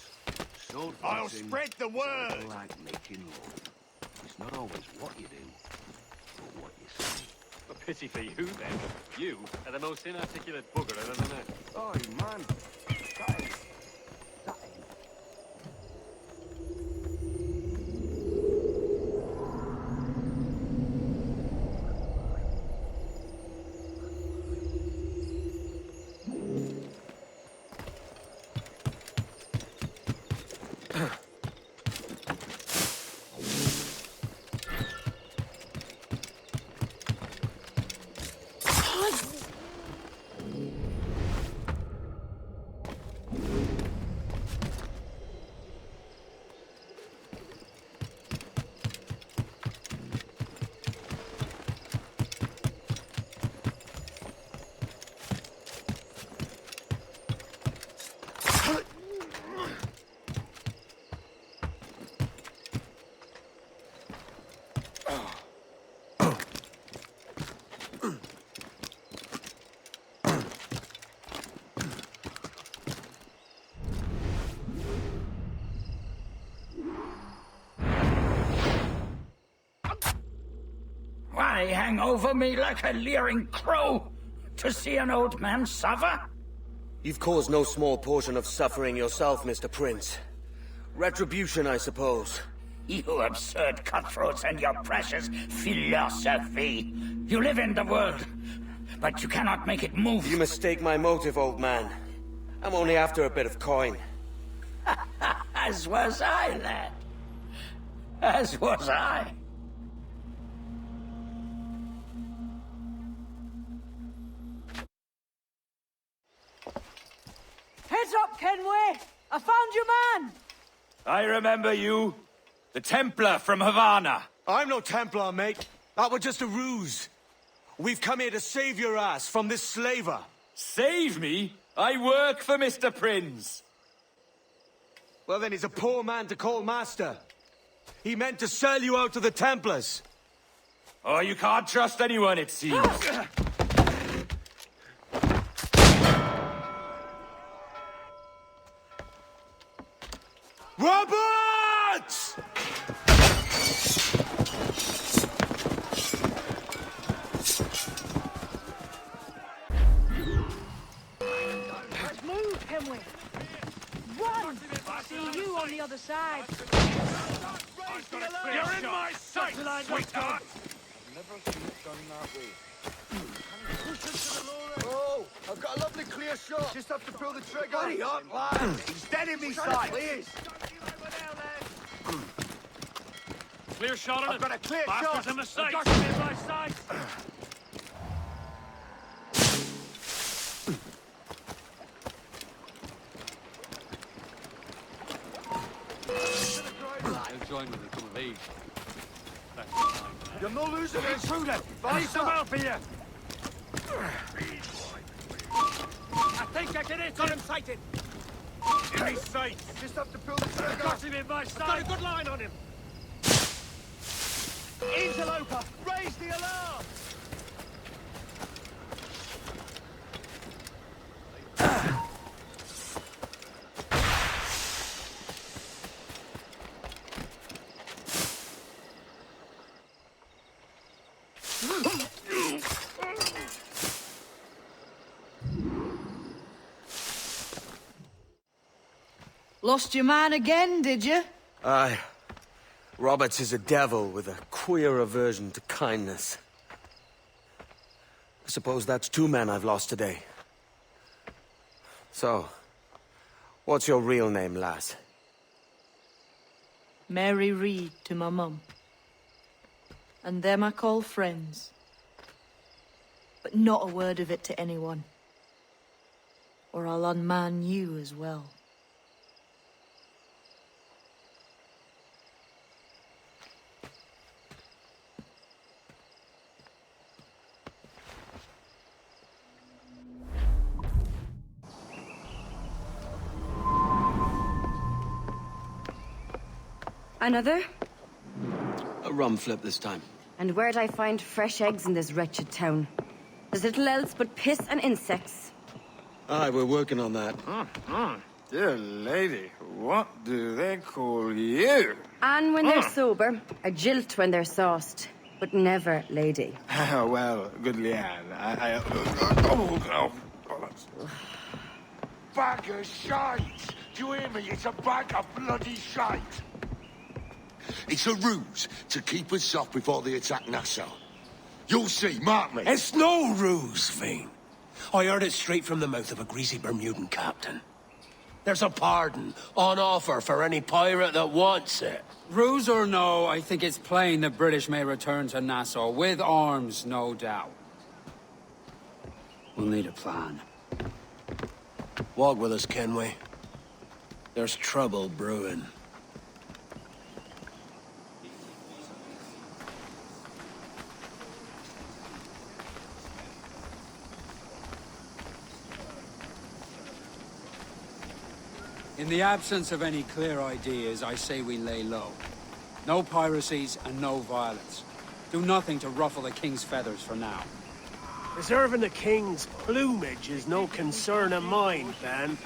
I'll spread the word! Like making love. It's not always what you do, but what you say. A pity for you, then. You are the most inarticulate bugger I've ever met. Oh, man. Why hang over me like a leering crow? To see an old man suffer? You've caused no small portion of suffering yourself, Mr. Prince. Retribution, I suppose. You absurd cutthroats and your precious philosophy. You live in the world, but you cannot make it move. You mistake my motive, old man. I'm only after a bit of coin. As was I, lad. As was I. Heads up, Kenway! I found your man! I remember you. The Templar from Havana. I'm no Templar, mate. That was just a ruse. We've come here to save your ass from this slaver. Save me? I work for Mr. Prince. Well, then he's a poor man to call master. He meant to sell you out to the Templars. Oh, you can't trust anyone, it seems. Roberts! Let's move, Kenway! Run! See you on the other side. You're in my sight, sweetheart! Never seen it done that way. Oh, I've got a lovely clear shot. Just have to pull the trigger. Hurry up, lad! He's dead in me sight! Please. Clear shot on I've it. got a clear Bastards shot. in the sight. I've Got him in my sight. I'll join with it, come of age. You're no losing it. Intruder! Find some help here. I think I can hit him. sighted. In his sight. Just have to pull the trigger. Got him in my sight. Got a good line on him. Interloper! Raise the alarm! Lost your man again, did you? Aye. Roberts is a devil with a queer aversion to kindness. I suppose that's 2 men I've lost today. So, what's your real name, lass? Mary Reed to my mum. And them I call friends. But not a word of it to anyone. Or I'll unman you as well. Another? A rum flip this time. And where'd I find fresh eggs in this wretched town? There's little else but piss and insects. Aye, we're working on that. Dear lady, what do they call you? And when they're sober, a jilt when they're sauced, but never lady. Well, good Leanne, Bag of shite! Do you hear me? It's a bag of bloody shite! It's a ruse to keep us soft before they attack Nassau. You'll see, mark me. It's no ruse, Fiend. I heard it straight from the mouth of a greasy Bermudan captain. There's a pardon on offer for any pirate that wants it. Ruse or no, I think it's plain the British may return to Nassau, with arms, no doubt. We'll need a plan. Walk with us, Kenway. There's trouble brewing. In the absence of any clear ideas, I say we lay low. No piracies and no violence. Do nothing to ruffle the king's feathers for now. Preserving the king's plumage is no concern of mine, Ben.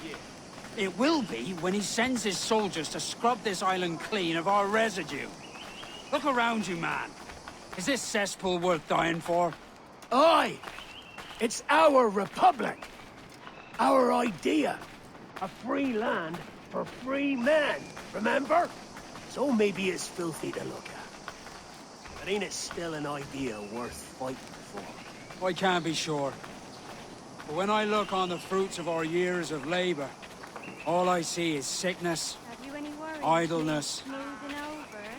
It will be when he sends his soldiers to scrub this island clean of our residue. Look around you, man. Is this cesspool worth dying for? Aye! It's our republic! Our idea! A free land for free men, remember? So maybe it's filthy to look at. But ain't it still an idea worth fighting for? I can't be sure. But when I look on the fruits of our years of labor, all I see is sickness, idleness,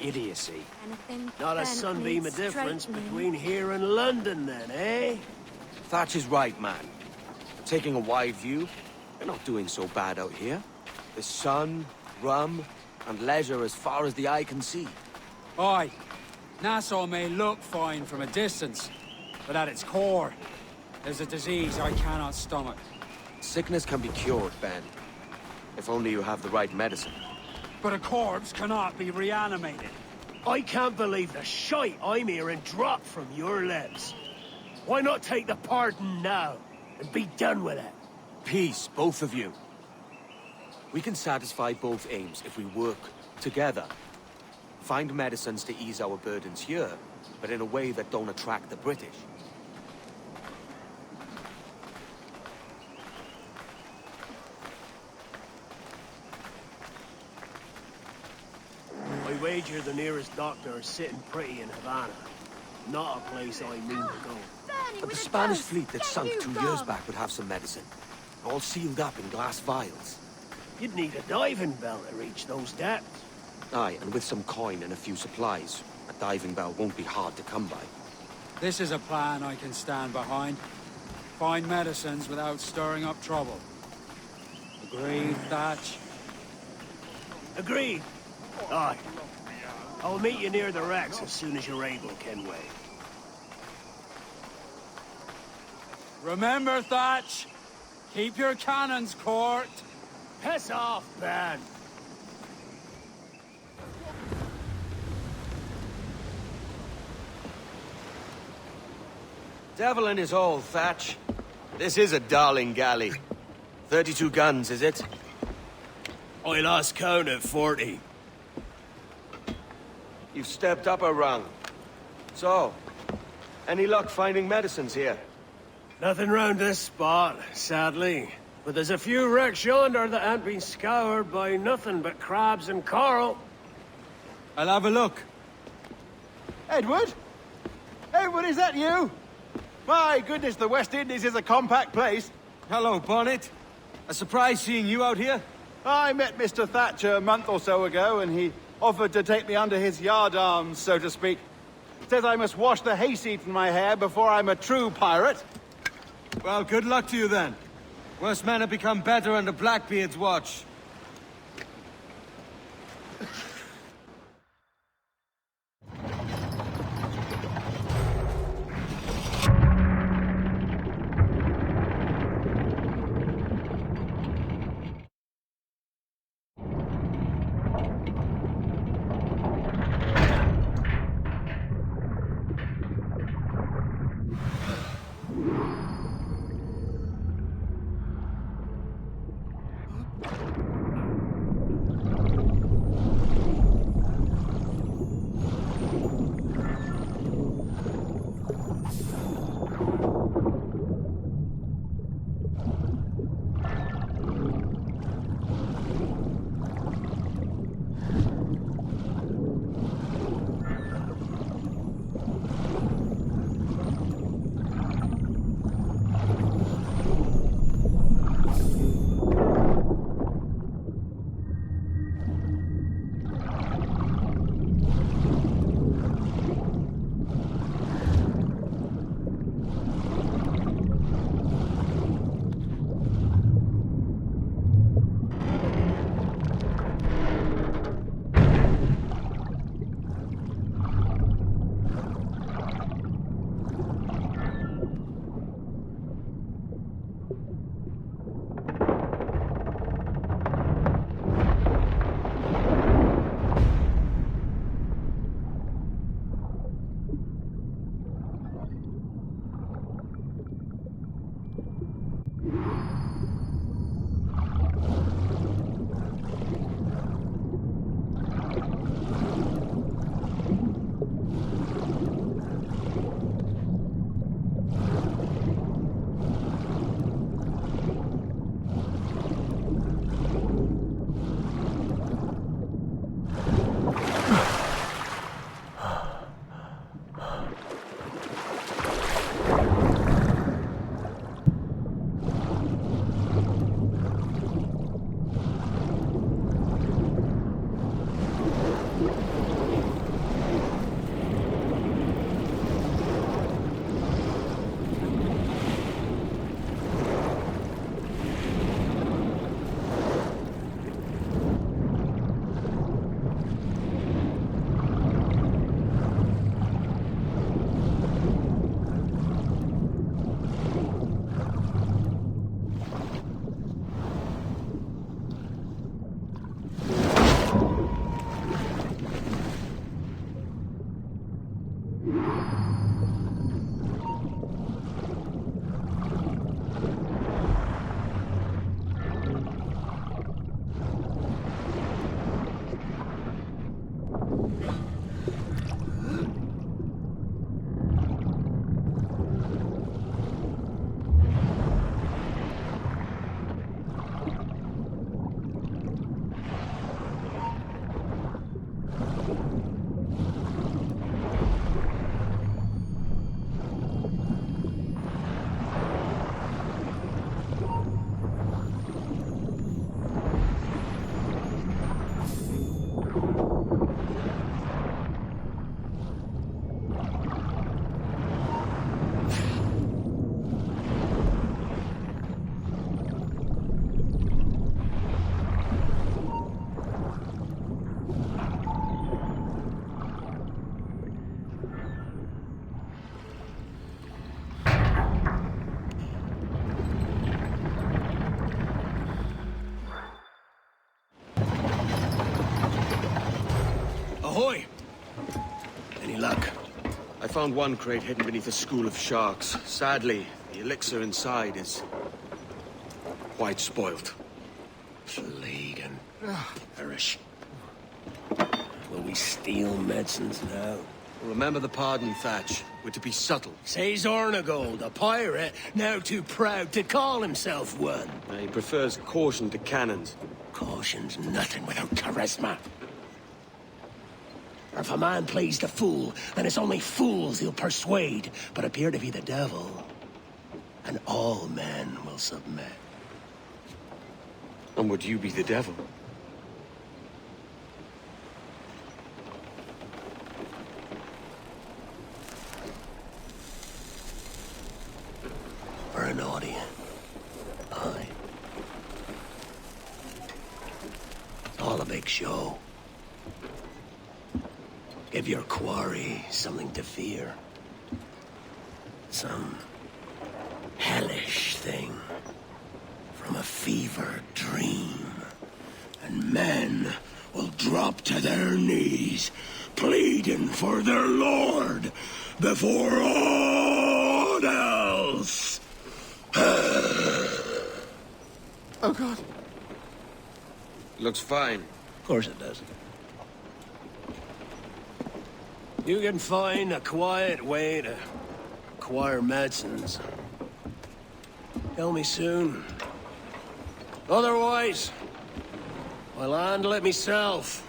idiocy. Not a sunbeam of difference between here and London, then, eh? Thatch is right, man. Taking a wide view, we're not doing so bad out here. The sun, rum, and leisure as far as the eye can see. Aye. Nassau may look fine from a distance, but at its core, there's a disease I cannot stomach. Sickness can be cured, Ben. If only you have the right medicine. But a corpse cannot be reanimated. I can't believe the shite I'm hearing drop from your lips. Why not take the pardon now, and be done with it? Peace, both of you. We can satisfy both aims if we work together. Find medicines to ease our burdens here, but in a way that don't attract the British. I wager the nearest doctor is sitting pretty in Havana. Not a place I mean to go. But the Spanish fleet that sunk 2 years back would have some medicine. All sealed up in glass vials. You'd need a diving bell to reach those depths. Aye, and with some coin and a few supplies, a diving bell won't be hard to come by. This is a plan I can stand behind. Find medicines without stirring up trouble. Agreed, Thatch? Agreed. Aye. I'll meet you near the wrecks as soon as you're able, Kenway. Remember, Thatch! Keep your cannons corked! Piss off, Ben! Devil in his hole, Thatch. This is a darling galley. 32 guns, is it? I lost count at 40. You've stepped up a rung. So, any luck finding medicines here? Nothing round this spot, sadly. But there's a few wrecks yonder that ain't been scoured by nothing but crabs and coral. I'll have a look. Edward? Edward, is that you? My goodness, the West Indies is a compact place. Hello, Bonnet. A surprise seeing you out here. I met Mr. Thatcher a month or so ago, and he offered to take me under his yardarms, so to speak. Says I must wash the hayseed from my hair before I'm a true pirate. Well, good luck to you then. Worst men have become better under Blackbeard's watch. Ahoy! Any luck? I found one crate hidden beneath a school of sharks. Sadly, the elixir inside is quite spoilt. Plague and perish. Will we steal medicines now? Remember the pardon, Thatch. We're to be subtle. Says Ornagold, a pirate, now too proud to call himself one. He prefers caution to cannons. Caution's nothing without charisma. Or if a man plays the fool, then it's only fools he'll persuade, but appear to be the devil. And all men will submit. And would you be the devil? For an audience. Aye. It's all a big show. Give your quarry something to fear. Some hellish thing from a fevered dream. And men will drop to their knees, pleading for their lord before aught else. Oh, God. Looks fine. Of course it does. You can find a quiet way to acquire medicines. Tell me soon. Otherwise, I'll handle it myself.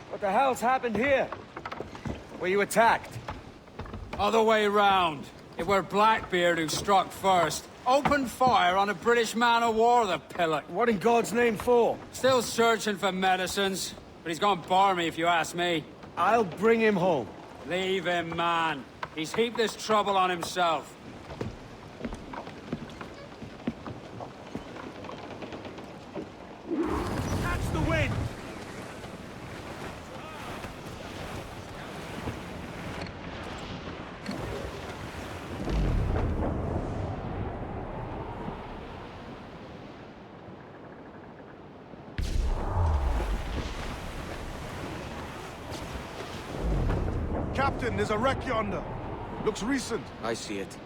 What the hell's happened here? Were you attacked? Other way round. It were Blackbeard who struck first. Opened fire on a British man-o'-war, the pillock. What in God's name for? Still searching for medicines, but he's gone barmy if you ask me. I'll bring him home. Leave him, man. He's heaped this trouble on himself. Catch the wind! Captain, there's a wreck yonder. Looks recent. I see it.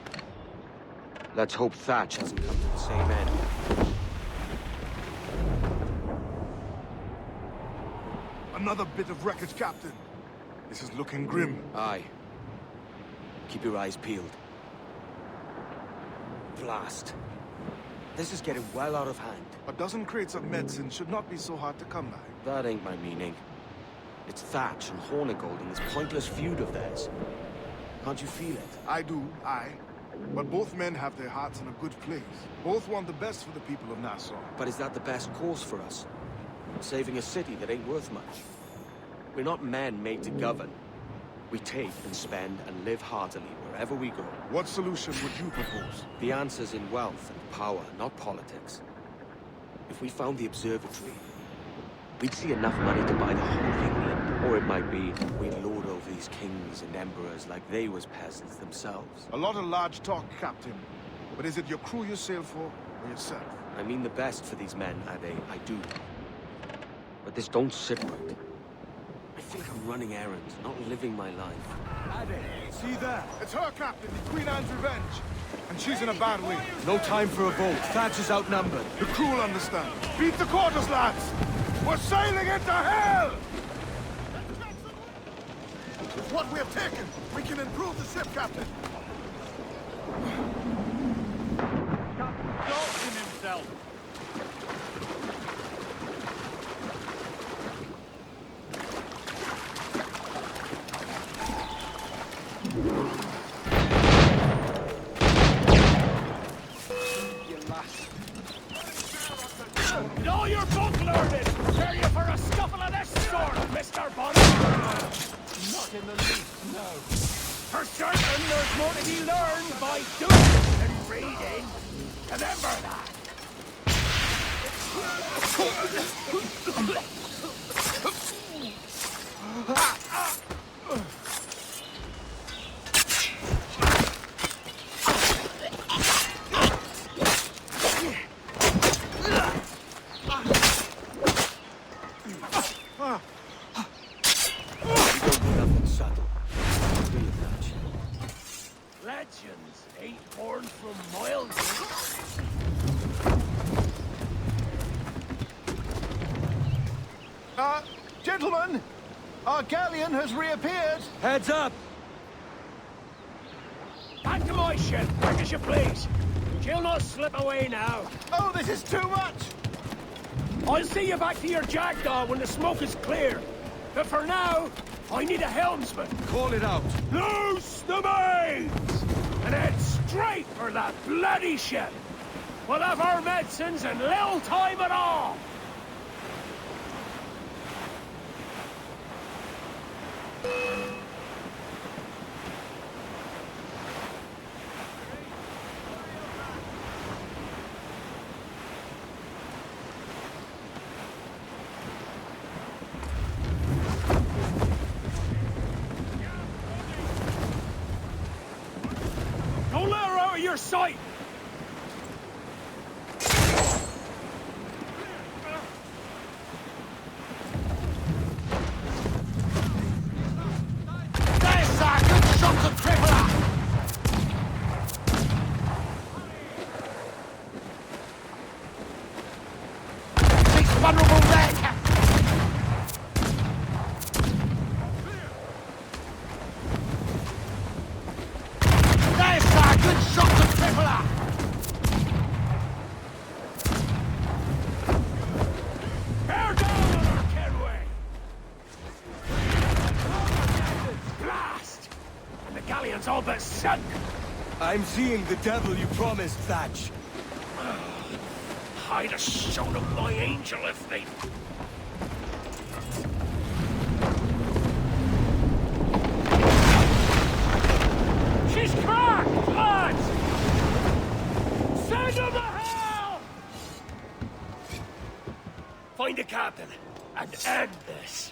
Let's hope Thatch hasn't come to the same end. Another bit of wreckage, Captain. This is looking grim. Aye. Keep your eyes peeled. Blast. This is getting well out of hand. A dozen crates of medicine should not be so hard to come by. That ain't my meaning. It's Thatch and Hornigold in this pointless feud of theirs. Can't you feel it? I do, aye. But both men have their hearts in a good place. Both want the best for the people of Nassau. But is that the best course for us? Saving a city that ain't worth much? We're not men made to govern. We take and spend and live heartily wherever we go. What solution would you propose? The answer's in wealth and power, not politics. If we found the observatory, we'd see enough money to buy the whole of England. Or it might be we'd lord over these kings and emperors like they was peasants themselves. A lot of large talk, Captain. But is it your crew you sail for, or yourself? I mean the best for these men, Ade, I do. But this don't sit right. I feel like I'm running errands, not living my life. Ade, see there? It's her, Captain, the Queen Anne's Revenge. And she's in a bad way. No time for a vote. Thatch is outnumbered. The crew will understand. Beat the quarters, lads! We're sailing into hell! With what we have taken, we can improve the ship, Captain. Dalton himself. And all your book learning! Prepare you for a scuffle of this sort, Mr. Bond! Not in the least, no. For certain, there's more to be learned by doing than reading. Remember that. Legends ain't born from miles. Gentlemen, our galleon has reappeared. Heads up! Back to my ship, quick as you please. She'll not slip away now. Oh, this is too much! I'll see you back to your jackdaw when the smoke is clear. But for now, I need a helmsman. Call it out. Loose the mains! And head straight for that bloody ship. We'll have our medicines in little time at all. Don't let her out of your sight! All but sunk. I'm seeing the devil you promised, Thatch. I'd have shown them my angel if they... She's cracked, lads! Send them to hell! Find the captain and end this.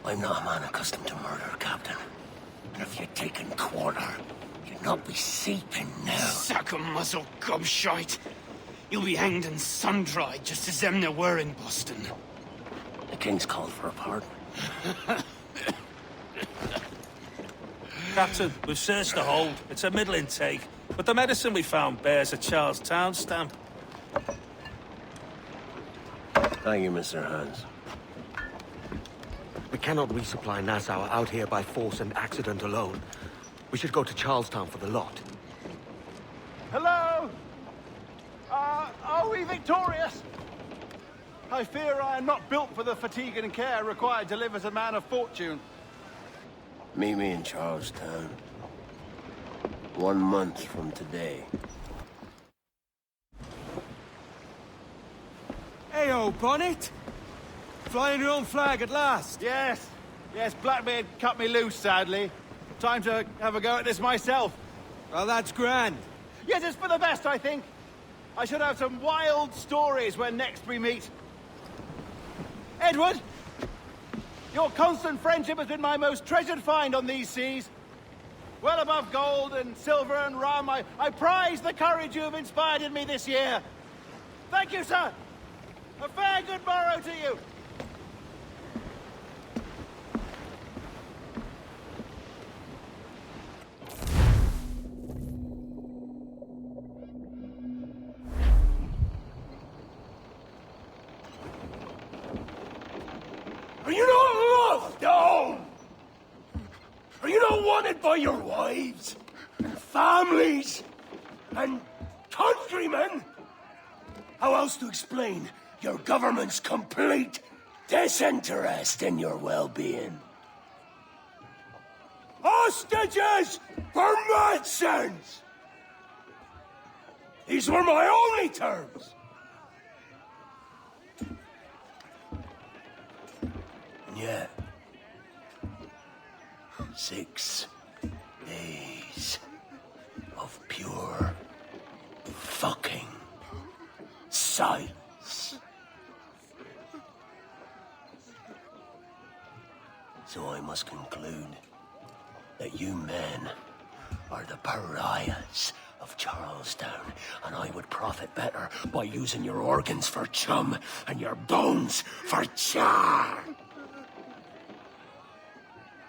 I'm not a man accustomed to murder, Captain. And if you'd taken quarter, you'd not be seeping now. Sack of muzzle gobshite. You'll be hanged and sun-dried, just as them there were in Boston. The King's called for a pardon. Captain, we've searched the hold. It's a middling take, but the medicine we found bears a Charlestown stamp. Thank you, Mr. Hans. We cannot resupply Nassau out here by force and accident alone. We should go to Charlestown for the lot. Hello? Are we victorious? I fear I am not built for the fatigue and care required to live as a man of fortune. Meet me in Charlestown. 1 month from today. Heyo, Bonnet! Flying your own flag at last! Yes. Yes, Blackbeard cut me loose, sadly. Time to have a go at this myself. Well, that's grand. Yes, it's for the best, I think. I should have some wild stories when next we meet. Edward! Your constant friendship has been my most treasured find on these seas. Well above gold and silver and rum, I prize the courage you have inspired in me this year. Thank you, sir. A fair good morrow to you. Are you not loved, home? Are you not wanted by your wives, and families, and countrymen? How else to explain your government's complete disinterest in your well-being? Hostages for medicines! These were my only terms. And yet, 6 days of pure fucking silence. So I must conclude that you men are the pariahs of Charlestown, and I would profit better by using your organs for chum and your bones for char.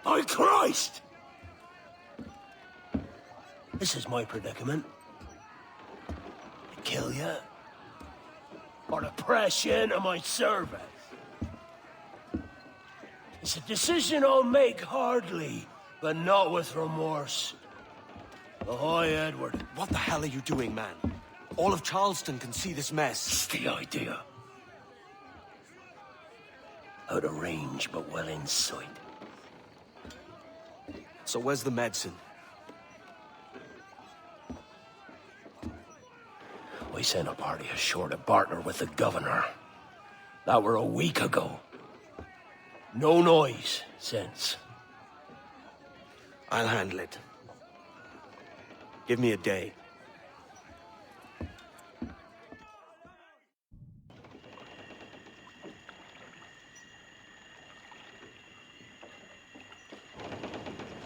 By Christ! This is my predicament. To kill you, or to press you into my service. It's a decision I'll make hardly, but not with remorse. Ahoy, Edward. What the hell are you doing, man? All of Charleston can see this mess. It's the idea. Out of range, but well in sight. So where's the medicine? We sent a party ashore to partner with the governor. That were a week ago. No noise since. I'll handle it. Give me a day.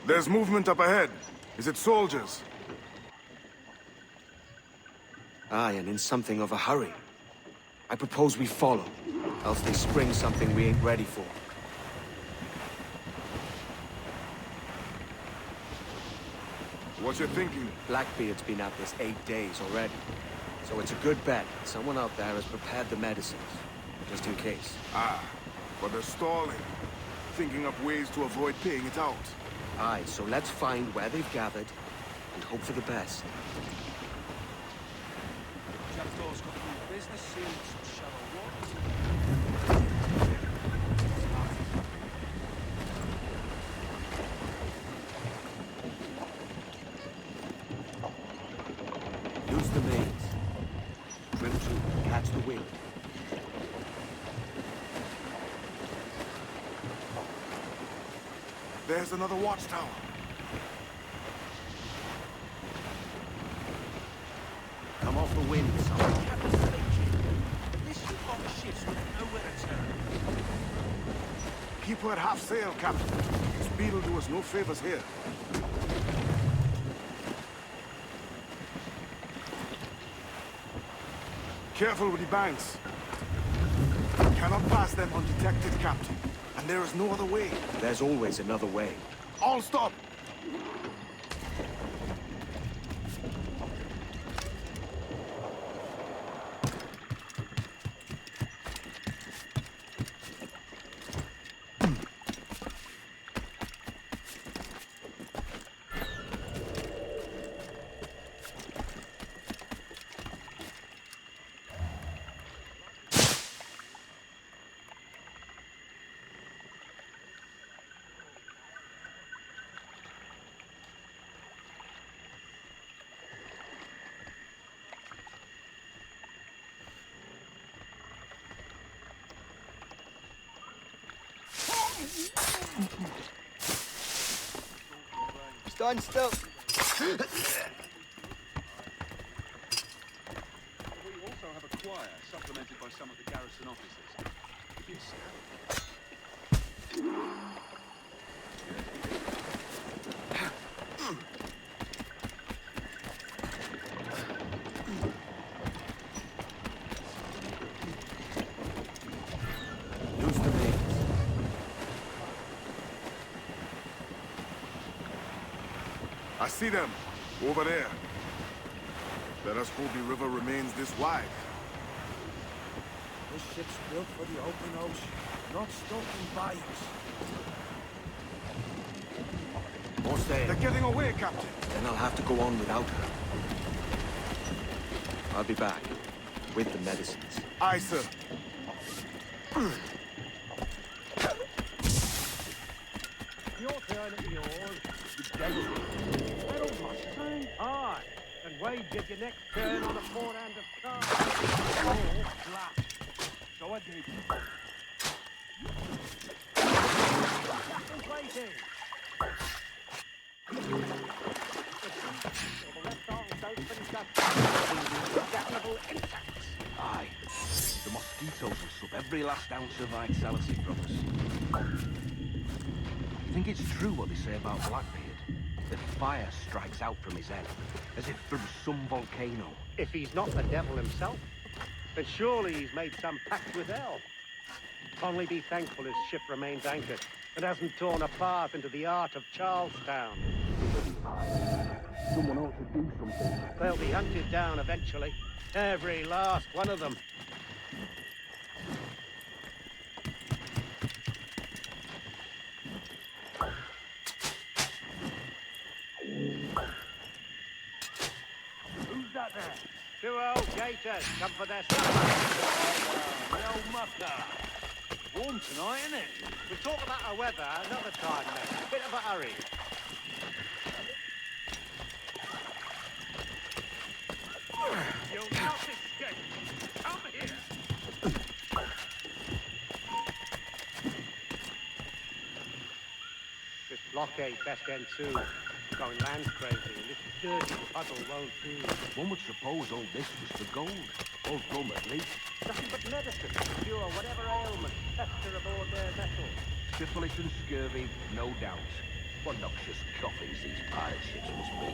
There's movement up ahead. Is it soldiers? Aye, and in something of a hurry. I propose we follow, else they spring something we ain't ready for. What you thinking? Blackbeard's been at this 8 days already. So it's a good bet someone out there has prepared the medicines, just in case. Ah, but they're stalling. Thinking up ways to avoid paying it out. Aye, so let's find where they've gathered and hope for the best. Jackdaw's got some business soon, some shallow water. Use the mains. Trim to catch the wind. There's another watchtower. Come off the wind, son. This lot of ships with nowhere to turn. Keep her at half sail, Captain. Speed will do us no favors here. Careful with the banks. Cannot pass them undetected, Captain. And there is no other way. There's always another way. All stop! Stand still. We also have a choir supplemented by some of the garrison officers. If you Use the mains. I see them. Over there. Let us hope the river remains this wide. This ship's built for the open ocean, not stuck in bayous. Or stay. They're getting away, Captain. Then I'll have to go on without her. I'll be back. With the medicines. Aye, sir. Your turn at the oars, you devil. I don't much time. Aye, and Wade get your next turn on the forehand of cards. All flat. So I did. Contemplating. damnable insects. Aye. The mosquitoes will suck every last ounce of vitality from us. You think it's true what they say about Blackbeard? That fire strikes out from his head, as if from some volcano. If he's not the devil himself, then surely he's made some pact with hell. Only be thankful his ship remains anchored and hasn't torn a path into the heart of Charlestown. Someone ought to do something. They'll be hunted down eventually. Every last one of them. Who's that there? Two old gators come for their supper. The old mucker. Warm tonight, isn't it? We'll talk about our weather another time, mate. Bit of a hurry. You'll not escape. Come here. This blockade best end soon. Going land crazy, and this dirty puddle won't do. One would suppose all this was for gold. Or rum, at least. Nothing but medicine to cure whatever ailment fester aboard their vessel. Syphilis and scurvy, no doubt. What noxious coffins these pirate ships must be.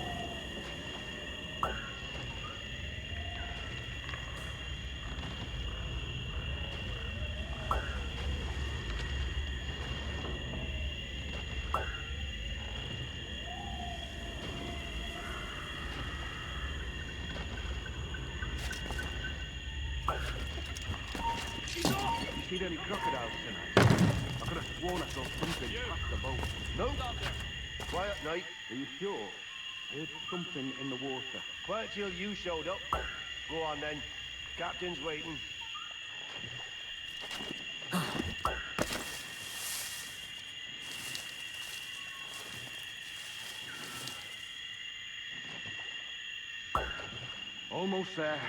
You seen any crocodiles tonight? I could have sworn I saw something past the boat. No? Quiet night. Are you sure? I heard something in the water. Quiet till you showed up. Go on then. Captain's waiting. Almost there.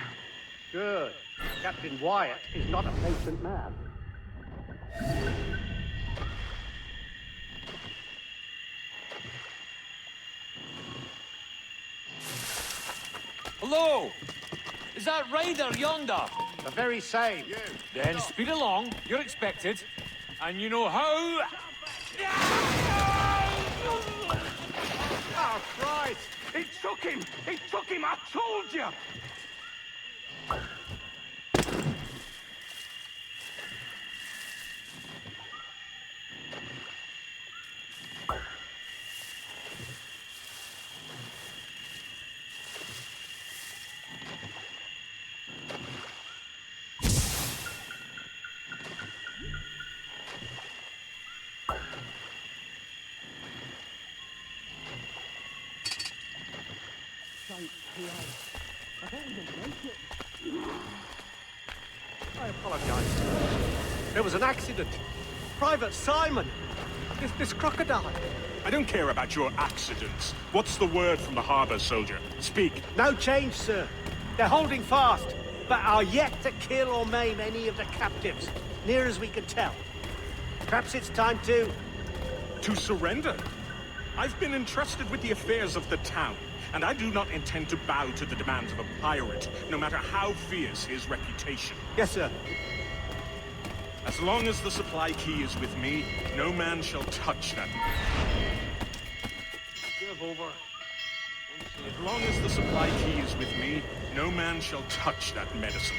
Good. Captain Wyatt is not a patient man. Hello! Is that Ryder yonder? The very same. Then speed along, you're expected. And you know how... Oh, Christ! He took him! He took him! I told you! I apologize. There was an accident. Private Simon! This crocodile. I don't care about your accidents. What's the word from the harbor, soldier? Speak. No change, sir. They're holding fast, but are yet to kill or maim any of the captives, near as we can tell. Perhaps it's time to... To surrender? I've been entrusted with the affairs of the town, and I do not intend to bow to the demands of a pirate, no matter how fierce his reputation. Yes, sir. As long as the supply key is with me, no man shall touch that. Give over. As long as the supply key is with me, no man shall touch that medicine.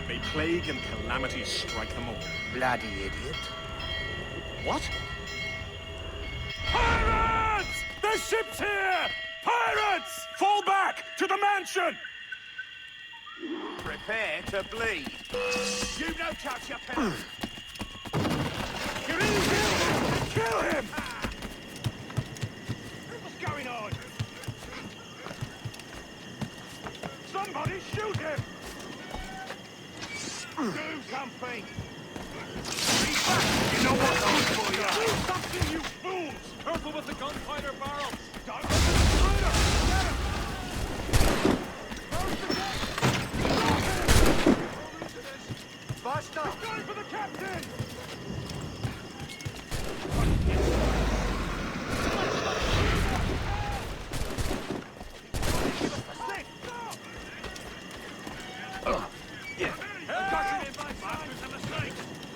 May plague and calamity strike them all. Bloody idiot. What? Pirates! The ship's here! Pirates! Fall back to the mansion! Prepare to bleed. You don't touch your pen! You're easy! Kill him! What's going on? Somebody shoot him! Do something! He's back! You know what's good for you! Do something, you fools! Careful with the gunfighter barrels! Don't let them shoot him! Buster! He's going for the captain!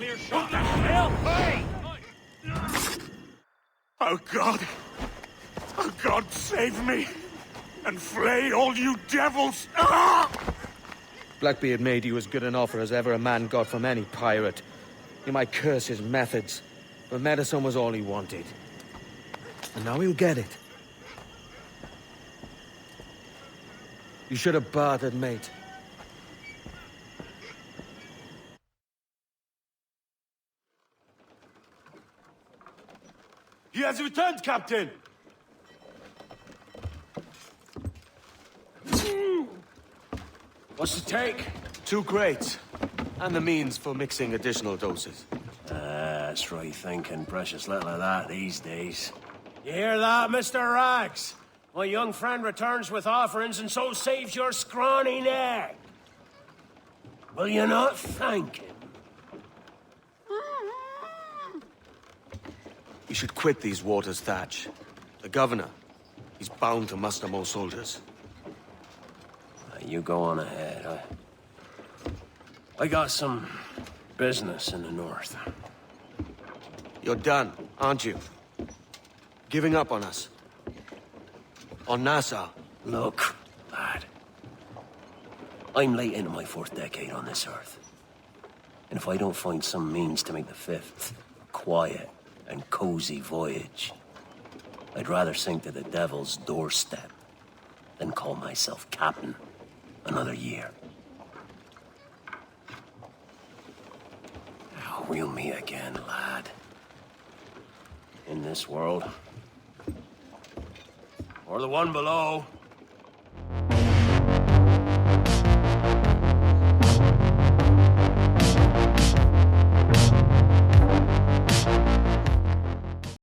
earshot. Hey! Oh, God. Oh, God, save me. And flay all you devils. Ah! Blackbeard made you as good an offer as ever a man got from any pirate. You might curse his methods, but medicine was all he wanted. And now he'll get it. You should have bartered, mate. He has returned, Captain! What's the take? 2 crates. And the means for mixing additional doses. That's right thinking. Precious little of that these days. You hear that, Mr. Rags? My young friend returns with offerings and so saves your scrawny neck. Will you not thank him? You should quit these waters, Thatch. The governor, he's bound to muster more soldiers. You go on ahead. I got some business in the north. You're done, aren't you? Giving up on us. On Nassau. Look, lad. I'm late into my 4th decade on this earth. And if I don't find some means to make the 5th a quiet and cozy voyage, I'd rather sink to the devil's doorstep than call myself captain another year. We'll meet again, lad. In this world. Or the one below.